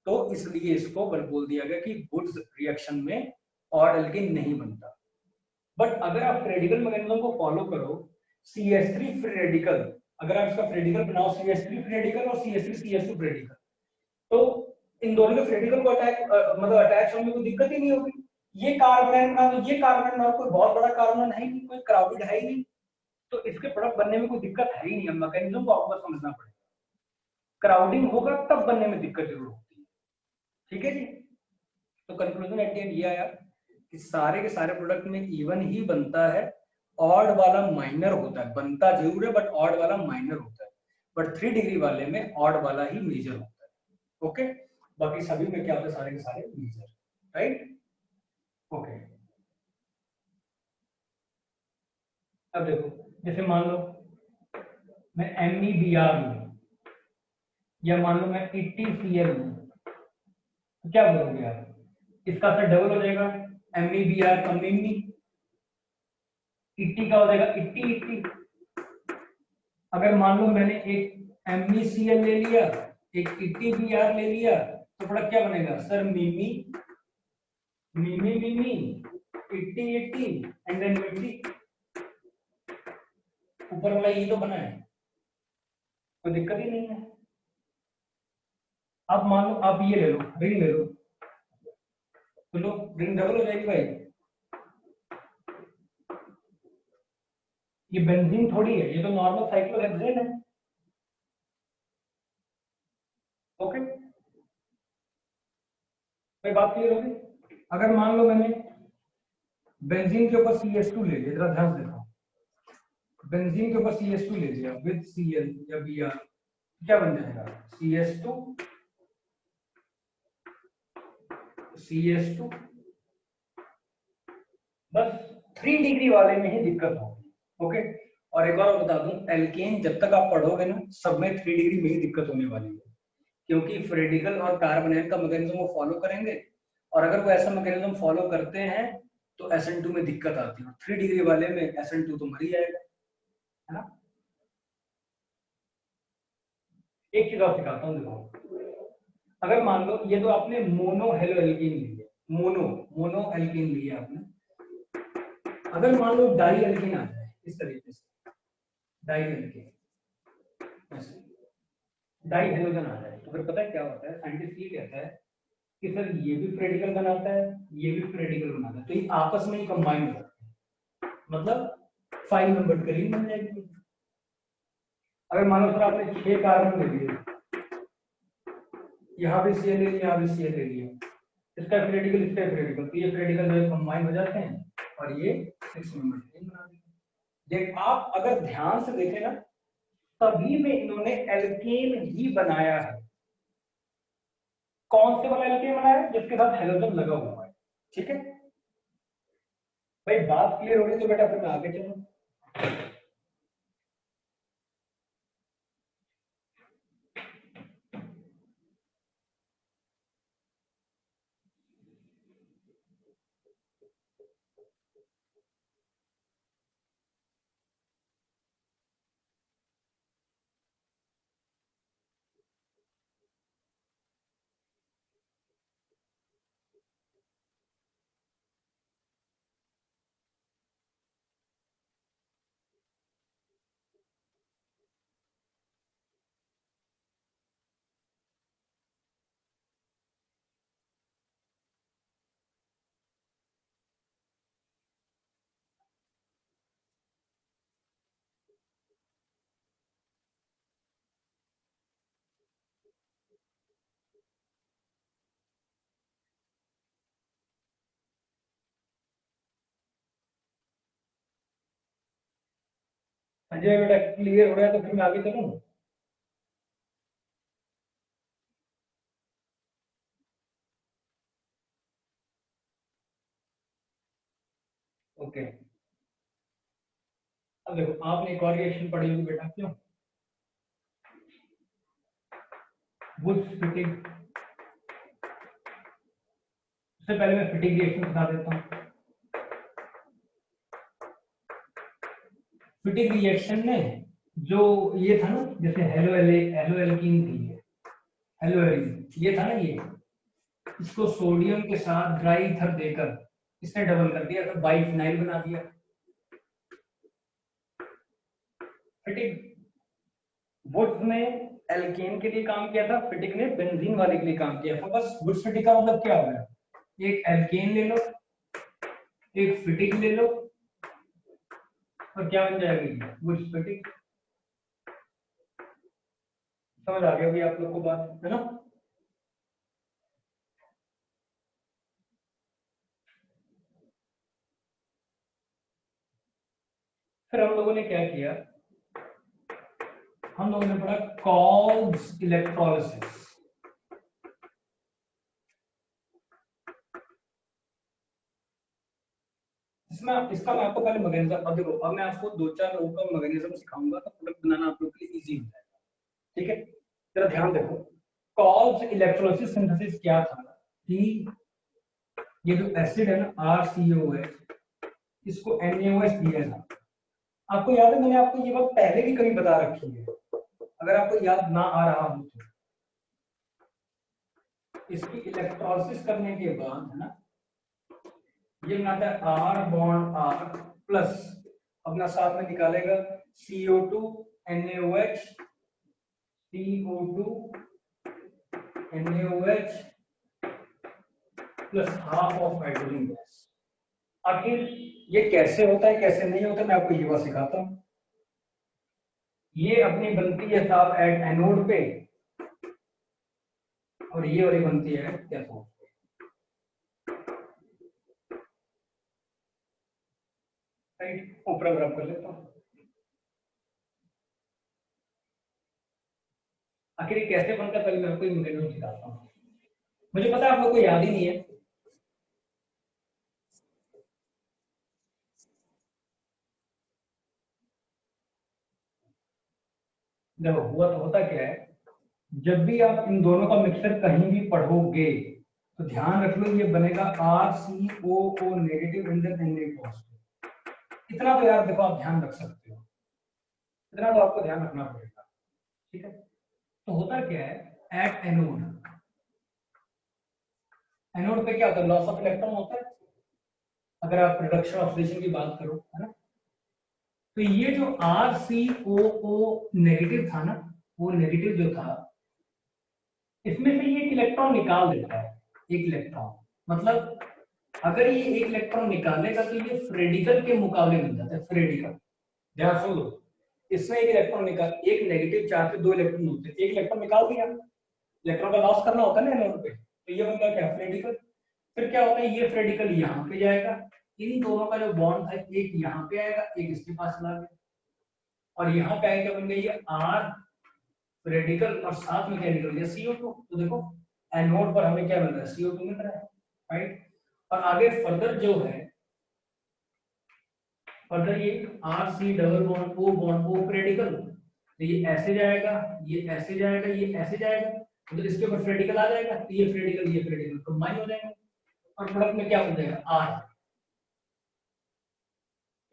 [SPEAKER 1] तो इसलिए इसको बोल दिया गया कि वुड्स रिएक्शन में ऑड एल्केन नहीं बनता। बट अगर आप रेडिकल मैकेनिज्म को फॉलो करो, CH3 फ्री रेडिकल, अगर आप इसका फ्री रेडिकल बनाओ, CH3 फ्री रेडिकल और CH3 CH2 फ्री रेडिकल, तो इन दोनों के फ्री रेडिकल को मतलब अटैच होने में कोई दिक्कत ही नहीं होगी। ये कार्बन ना, तो ये कार्बन ना, कोई बहुत बड़ा कार्बन है ही नहीं, कोई क्राउडेड है ही नहीं, तो इसके प्रोडक्ट बनने में कोई दिक्कत है ही नहीं। मैकेनिज्म को आपको समझना पड़ेगा। क्राउडिंग होगा तब बनने में दिक्कत जरूर होती है। ठीक है जी? तो कंक्लूजन एट द एंड ये आया कि सारे के सारे प्रोडक्ट में इवन ही बनता है, ऑड वाला माइनर होता है। बनता जरूर है बट ऑड वाला माइनर होता है। बट 3 डिग्री वाले में ऑड वाला ही मेजर होता है। ओके? बाकी सभी में क्या होता है? सारे के सारे मेजर, राइट? ओके। अब देखो, जैसे मान लो मैं MEBr हूं, या मान लो मैं 80Cl हूं, तो क्या बोलोगे आप? इसका असर डबल हो जाएगा। MEBr का मिमी, 80 का हो जाएगा 80। अगर मान लो मैंने एक MECl ले लिया, एक 80Br ले लिया, तो प्रोडक्ट क्या बनेगा सर? मिमी मिमी मिमी 80 एंड देन 20। ऊपर वाला ये तो बना है, कोई दिक्कत ही नहीं है। अब मान लो आप ये ले लो, रिंग ले लो, तो लो रिंग डबल हो जाएगी भाई। ये बेंजीन थोड़ी है, ये तो नॉर्मल साइक्लोहेक्सेन है। ओके, कोई बात क्लियर होगी? अगर मान लो मैंने बेंजीन के ऊपर CH2 ले लिया, जरा ध्यान से देखो, बेंजीन के ऊपर CH2 ले लिया विद Cl या Br, क्या बन जाएगा? CH2 CH2 बस 3 डिग्री वाले में ही दिक्कत होगी। ओके, और एक और बता दूं, एल्केन जब तक आप पढ़ोगे ना सब में 3 डिग्री में ही दिक्कत होने वाली है, क्योंकि फ्रेडिकल और कार्बोनाइल का मैकेनिज्म वो फॉलो करेंगे, और अगर वो ऐसा मैकेनिज्म फॉलो करते हैं तो SN2 में दिक्कत आती है, और 3 डिग्री वाले में SN2 तो मर ही जाएगा, है ना। एक चीज और सिखाता हूँ, देखो अगर मान लो ये तो आपने मोनो हेलो एल्कीन लिया, मोनो मोनो एल्कीन लिया आपने, अगर मान लो डाई एल्कीन आ जाए इस तरीके से, डाई एल्कीन डाई हेलोजन आ जाए, तो फिर पता है क्या होता है, साइंटिस्ट ये कहता है कि सर ये भी प्रेडिकल बनाता है, ये भी प्रेडिकल बनाता है, तो ये आपस में ही कंबाइन हो जाते हैं, मतलब 5 नंबर की रिंग बन जाएगी। अगर मान लो सर आपने 6 कार्बन ले लिए, यहाँ भी CL ले लिया, यहाँ भी CL ले लिया, इसका प्रेडिकल इसका प्रेडिकल, तो ये प्रेडिकल जो कंबाइन हो जाते हैं और ये 6 नंबर की रिंग बना देते हैं। देख आप अगर ध्यान से देखें ना, सभी में इन्होंने एल्केन ही बनाया है। कौन से वाला एल्केन बनाया है? जिसके साथ हेलोजन लगा हुआ है। ठीक है भाई, बात क्लियर हो रही तो बेटा फिर मैं आगे चलूं। संजय बेटा क्लियर हो रहा है तो फिर मैं आगे चलूं। ओके, अब देखो आपने एक और रिएक्शन पढ़ी होगी बेटा, क्यों, वुड्स फिटिंग। उससे पहले मैं फिटिंग रिएक्शन बता देता हूँ। फिटिंग रिएक्शन में जो ये था ना, जैसे हेलो एल्कीन थी, हेलो एल्कीन ये था ना, ये इसको सोडियम के साथ ड्राई ईथर देकर इसने डबल कर दिया, तो बाइफिनाइल बना दिया। फिटिंग वुड्स ने एल्केन के लिए काम किया था, फिटिक ने बेंजीन वाले के लिए काम किया था। बस वुड्स फिटिक का मतलब क्या हो गया, एक एल्केन ले लो, एक फिटिक ले लो, और क्या बन जाएगी वुड्स फिटिक। समझ आ गया भाई आप लोग को बात, है ना। फिर हम लोगों ने क्या किया, हम लोगों ने पढ़ा कॉल्स इलेक्ट्रोलिसिस। इसमें इसका मैं आपको पहले मैकेनिज्म, अब देखो अब मैं आपको 2-4 लोगों का मैकेनिज्म सिखाऊंगा, तो प्रोडक्ट बनाना आप लोग के लिए इजी हो जाएगा। ठीक है, जरा ध्यान देखो, कॉल्स इलेक्ट्रोलिसिस सिंथेसिस क्या था कि ये जो एसिड है ना RCOH, इसको NaOH दिया था। आपको याद है, मैंने आपको ये बात पहले भी कहीं बता रखी है, अगर आपको याद ना आ रहा हो तो। इसकी इलेक्ट्रोलिसिस करने के बाद है ना, ये बनाता है R बॉन्ड R प्लस, अपना साथ में निकालेगा CO2 NaOH, CO2 NaOH plus half of hydrogen gas. आखिर ये कैसे होता है कैसे नहीं होता, मैं आपको ये बात सिखाता हूँ। ये अपनी बनती है साहब एट एनोड पे, और ये वाली बनती है कैथोड पे। राइट, ऊपर बराबर कर लेता हूँ। आखिर ये कैसे बनता है, पहले मैं आपको मैकेनिज्म सिखाता हूँ। मुझे पता है आप लोग को याद ही नहीं है, देखो हुआ तो होता क्या है, जब भी आप इन दोनों का मिक्सचर कहीं भी पढ़ोगे तो ध्यान रख लो ये बनेगा RCOO negative and then Na positive. इतना तो यार देखो आप ध्यान रख सकते हो, इतना तो आपको ध्यान रखना पड़ेगा, ठीक है। तो होता क्या है एट एनोड, एनोड पे क्या होता है, लॉस ऑफ इलेक्ट्रॉन होता है अगर आप रिडक्शन ऑक्सीडेशन की बात करो, है ना। तो ये जो RCOO नेगेटिव था ना, वो नेगेटिव जो था इसमें से ये एक इलेक्ट्रॉन निकाल देता है, एक इलेक्ट्रॉन, मतलब अगर ये एक इलेक्ट्रॉन निकालेगा तो ये फ्रेडिकल के मुकाबले मिल जाता है, फ्रेडिकल। ध्यान सुन लो, इसमें एक इलेक्ट्रॉन निकाल, एक नेगेटिव चार्ज पे दो इलेक्ट्रॉन होते हैं, एक इलेक्ट्रॉन निकाल दिया, इलेक्ट्रॉन का लॉस करना होता है ना एनोड पे, तो ये बनता क्या, फ्रेडिकल। फिर क्या होता है, ये फ्रेडिकल यहाँ पे जाएगा, इन दोनों का जो बॉन्ड था एक यहाँ पे आएगा, एक इसके पास चला गया, और यहाँ पे आएगा बन गई ये R रेडिकल, और साथ में क्या निकल गया CO2। तो देखो एनोड पर हमें क्या मिल रहा है, CO2 मिल रहा है, राइट। और आगे फर्दर जो है, फर्दर ये RC double bond O radical, तो ये ऐसे जाएगा, ये ऐसे जाएगा, ये ऐसे जाएगा, तो इसके ऊपर रेडिकल आ जाएगा, तो ये फ्रेडिकल कंबाइन हो जाएंगे और प्रोडक्ट में क्या हो जाएगा, R।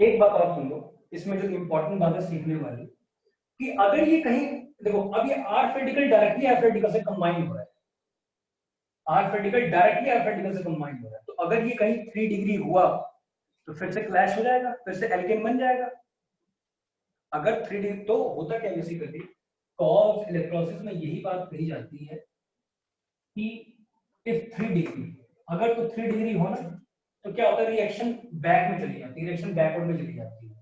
[SPEAKER 1] एक बात और सुन लो, इसमें जो इंपॉर्टेंट बात है सीखने वाली, कि अगर ये कहीं, देखो अब ये R radical directly F radical से कंबाइन हो रहा है, R radical directly F radical से कंबाइन हो रहा है, तो अगर ये कहीं 3 डिग्री हुआ तो फिर से क्लैश हो जाएगा, फिर से एल्केन बन जाएगा। अगर 3 डिग्री, तो होता क्या बेसिकली कॉल्स इलेक्ट्रोलिसिस में यही बात कही जाती है कि इफ 3 डिग्री, अगर तो 3 डिग्री हो ना, तो क्या होता है, रिएक्शन बैक में चली जाती है, रिएक्शन बैकवर्ड में चली जाती है।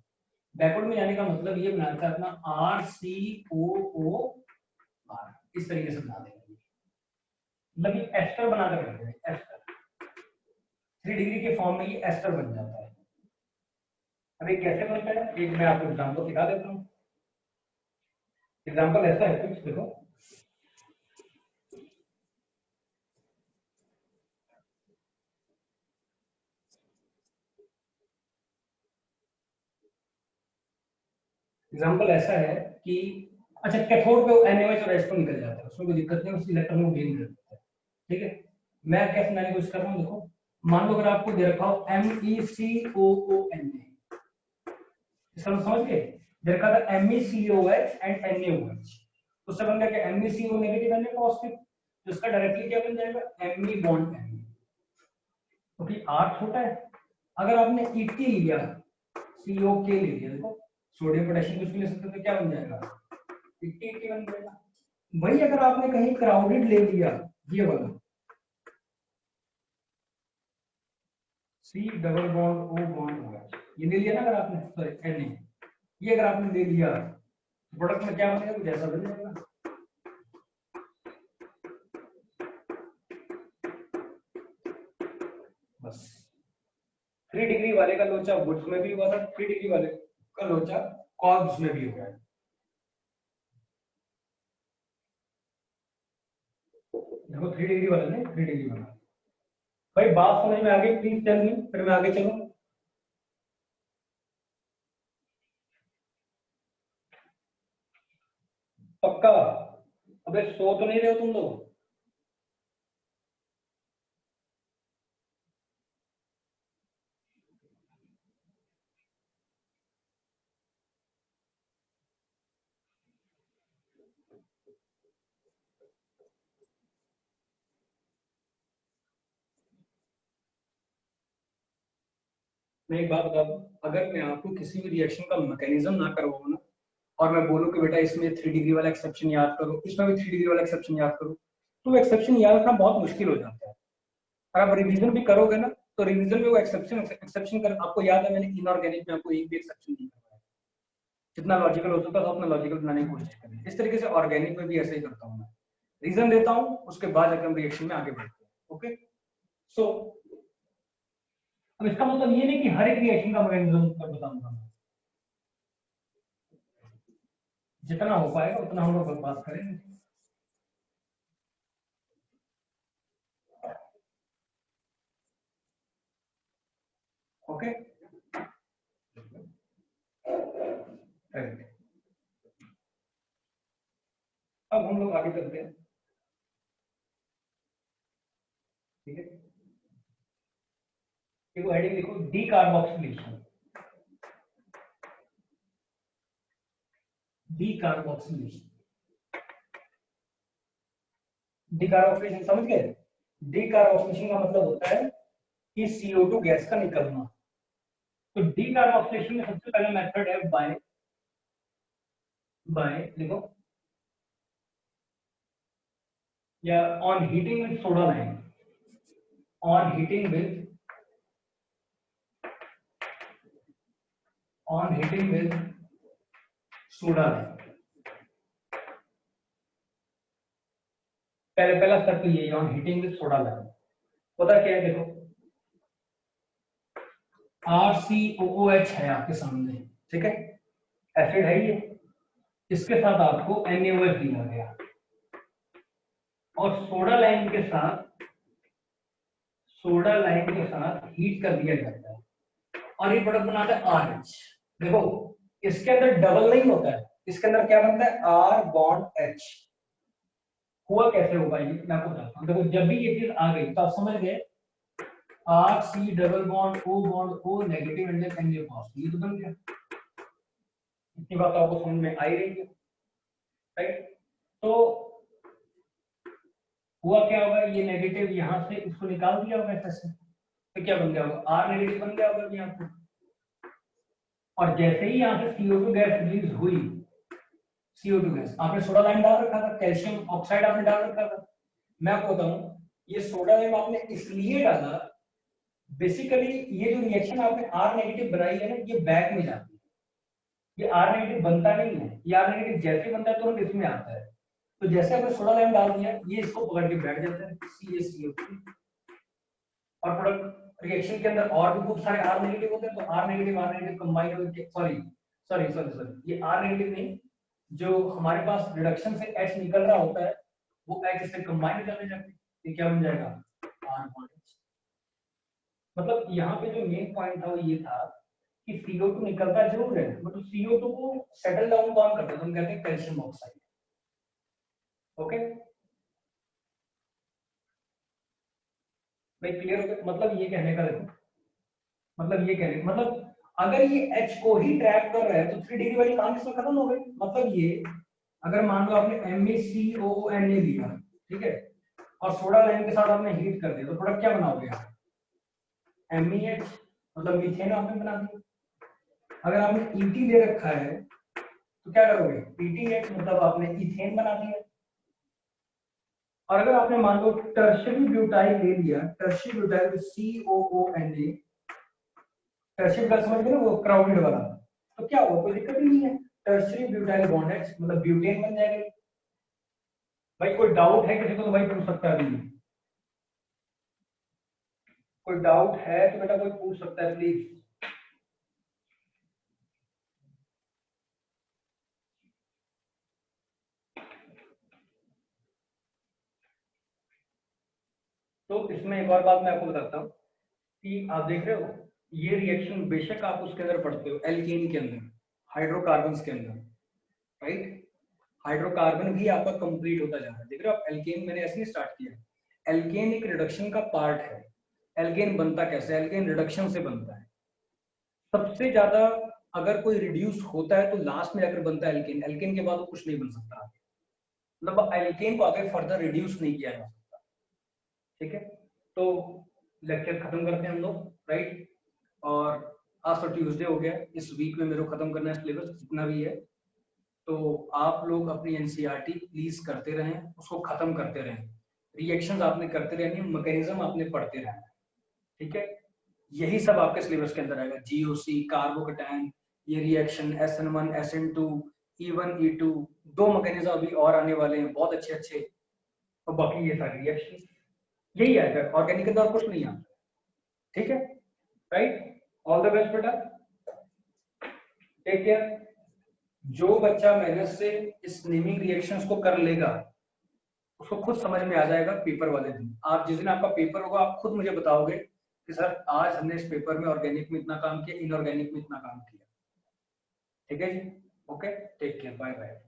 [SPEAKER 1] बैकवर्ड में जाने का मतलब ये बनाता है अपना RCOO R, इस तरीके से बना देंगे, मतलब ये एस्टर बनाकर रखते हैं, एस्टर 3 डिग्री के फॉर्म में ये एस्टर बन जाता है। अब ये कैसे बनता है, एक मैं आपको एग्जांपल दिखा देता हूँ। एग्जांपल ऐसा है कुछ, देखो एग्जांपल ऐसा है कि अच्छा कैथोड पे NaOH और H2 निकल जाता है, उसमें कोई दिक्कत नहीं, उस इलेक्ट्रॉन को गेन कर देता है, ठीक है। मैं क्या समझाने की कोशिश कर रहा हूँ, देखो मान लो अगर आपको दे रखा हो MECOONA, इसका मतलब समझ गए, दे रखा था MECOH एंड NaOH, उससे बन गया क्या, MECO नेगेटिव Na पॉजिटिव, तो इसका डायरेक्टली क्या बन जाएगा, Me बॉन्ड Me, क्योंकि R छोटा है। अगर आपने ET लिया, COK ले लिया, देखो सोडियम पोटेशियम कुछ भी ले सकते हो, तो क्या बन जाएगा, ET बन जाएगा। वही अगर आपने कहीं क्राउडेड ले लिया, ये वाला C double bond O bond OH, ये ले लिया ना अगर आपने, सॉरी Na, ये अगर आपने ले लिया, प्रोडक्ट में क्या बनेगा, कुछ ऐसा बन जाएगा। बस 3 डिग्री वाले का लोचा वुड्स में भी हुआ था, 3 डिग्री वाले का लोचा कॉर्ब्स में भी हुआ है। देखो 3 डिग्री वाला नहीं, 3 डिग्री वाला। भाई बात समझ में आ गई, प्लीज टेल मी, फिर मैं आगे चलूं। पक्का? अबे सो तो नहीं रहे हो तुम लोग? मैं एक बात बता दूं, अगर मैं आपको किसी भी रिएक्शन का मैकेनिज्म ना करवाऊं ना, और मैं बोलूं कि बेटा इसमें 3 डिग्री वाला एक्सेप्शन याद करो, इसमें भी 3 डिग्री वाला एक्सेप्शन याद करो, तो एक्सेप्शन याद रखना बहुत मुश्किल हो जाता है। अगर आप रिवीजन भी करोगे ना, तो रिवीजन में वो एक्सेप्शन कर, आपको याद है मैंने इनऑर्गेनिक में आपको एक भी एक्सेप्शन नहीं करवाया, जितना लॉजिकल हो सकता था उतना लॉजिकल बनाने की कोशिश करें। इस तरीके से ऑर्गेनिक में भी ऐसे ही करता हूँ मैं, रीजन देता हूँ, उसके बाद जाकर हम रिएक्शन में आगे बढ़ते हैं। ओके, सो अब इसका मतलब ये नहीं कि हर एक रिएक्शन का मैकेनिज्म बताऊंगा मैं, जितना हो पाएगा उतना हम लोग बात करेंगे। Okay, right. हम लोग आगे चलते हैं, ठीक है। देखो हेडिंग लिखो, डीकार्बोक्सिलेशन। डीकार्बोक्सिलेशन, डीकार्बोक्सिलेशन समझ गए? डीकार्बोक्सिलेशन का मतलब होता है कि CO2 गैस का निकलना। तो डीकार्बोक्सिलेशन में सबसे पहला मेथड है बाय देखो, या on heating with soda lime, on heating with soda lime. पहला स्टेप तो ये on heating with soda lime. पता क्या है, देखो RCOOH है आपके सामने, ठीक है, एसिड है ये, इसके साथ आपको NaOH दिया गया और सोडा लाइम के साथ हीट कर दिया जाता है और ये प्रोडक्ट बनाता है RH। देखो इसके अंदर डबल नहीं होता है, इसके अंदर क्या बनता है, R बॉन्ड H। हुआ कैसे होगा ये मैं आपको बताता हूँ। देखो जब भी ये चीज आ गई तो आप समझ गए, RC double bond O negative and Na positive, ये तो बन गया। इतनी बात आपको समझ में आई रही है, राइट? तो हुआ क्या होगा, ये नेगेटिव यहाँ से इसको निकाल दिया होगा ऐसे, तो क्या बन गया होगा, R नेगेटिव बन गया होगा यहाँ पे। और जैसे ही यहाँ से CO2 गैस रिलीज हुई, CO2 गैस, आपने सोडा लाइम डाल रखा था, कैल्शियम ऑक्साइड आपने डाल रखा था। मैं आपको बताऊं, ये सोडा लाइम आपने इसलिए डाला, बेसिकली ये जो रिएक्शन आपने R नेगेटिव बनाई है ना, ये बैक में जाती है, ये R नेगेटिव बनता नहीं है, ये R नेगेटिव जैसे बनता है तुरंत इसमें आता है। तो जैसे आपने सोडा लाइम डाल दिया, ये इसको पकड़ के बैठ जाता है CaCO2, और प्रोडक्ट रिएक्शन के अंदर और भी खूब सारे R नेगेटिव होते हैं, तो R नेगेटिव कंबाइन होकर, सॉरी ये R नेगेटिव नहीं, जो हमारे पास रिडक्शन से H निकल रहा होता है वो H से कंबाइन हो जाते हैं, ये क्या बन जाएगा, R बॉन्ड H। मतलब यहाँ पे जो मेन पॉइंट था वो ये था कि CO2 निकलता जरूर है, मतलब CO2 को सेटल डाउन कौन करता है, हम कहते हैं कैल्शियम ऑक्साइड। ओके भाई, क्लियर हो गया? मतलब ये कहने का, देखो मतलब अगर ये H को ही ट्रैप कर रहा है तो 3 डिग्री वाली काम इसमें खत्म हो गई। मतलब ये अगर मान लो आपने MaCOONA दिया, ठीक है, और सोडा लाइम के साथ आपने हीट कर दिया, तो प्रोडक्ट क्या बनाओगे, MEH, मतलब मीथेन आपने बना दिया। अगर आपने ET ले रखा है तो क्या करोगे, ETH, मतलब आपने इथेन बना दिया। और अगर आपने मान लो टर्शियरी ब्यूटाइल ले लिया, tertiary butyl COONA, tertiary butyl समझ गए ना, वो क्राउडेड वाला, तो क्या होगा, कोई दिक्कत नहीं है, टर्शियरी ब्यूटाइल बॉन्ड H मतलब ब्यूटेन बन जाएगा। भाई कोई डाउट है किसी को तो भाई पूछ सकता है अभी, कोई डाउट है तो बेटा कोई पूछ सकता है प्लीज। तो इसमें एक और बात मैं आपको बताता हूँ कि आप देख रहे हो ये रिएक्शन, बेशक आप उसके अंदर पढ़ते हो एल्केन के अंदर, हाइड्रोकार्बन के अंदर, राइट, हाइड्रोकार्बन भी आपका कंप्लीट होता जा रहा है। देख रहे हो आप, एल्केन मैंने ऐसे ही स्टार्ट किया, एल्केन एक रिडक्शन का पार्ट है। एल्केन बनता कैसे, एल्केन रिडक्शन से बनता है। सबसे ज्यादा अगर कोई रिड्यूस होता है तो लास्ट में जाकर बनता है एल्केन, एल्केन के बाद वो कुछ नहीं बन सकता, मतलब एल्केन को आगे फर्दर रिड्यूस नहीं किया जा सकता। ठीक है, तो लेक्चर खत्म करते हैं हम लोग, राइट। और आज तो ट्यूसडे हो गया, इस वीक में मेरे को खत्म करना है सिलेबस जितना भी है, तो आप लोग अपनी एनसीईआरटी प्लीज करते रहें, उसको खत्म करते रहें, रिएक्शंस आपने करते रहनी, मैकेनिज्म आपने पढ़ते रहना, ठीक है। यही सब आपके सिलेबस के अंदर आएगा, जीओसी, कार्बोकैटायन, ये reaction SN1 SN2 E1 E2, 2 mechanism अभी और आने वाले हैं बहुत अच्छे अच्छे, और बाकी ये सारी रिएक्शन यही आएगा, ऑर्गेनिक के अंदर कुछ नहीं आता, ठीक है, राइट। ऑल द बेस्ट बेटा, टेक केयर। जो बच्चा मेहनत से इस नेमिंग रिएक्शंस को कर लेगा उसको खुद समझ में आ जाएगा पेपर वाले दिन। आप जिस दिन आपका पेपर होगा आप खुद मुझे बताओगे कि सर आज हमने इस पेपर में ऑर्गेनिक में इतना काम किया, इनऑर्गेनिक में इतना काम किया, ठीक है जी, okay, take care, bye bye.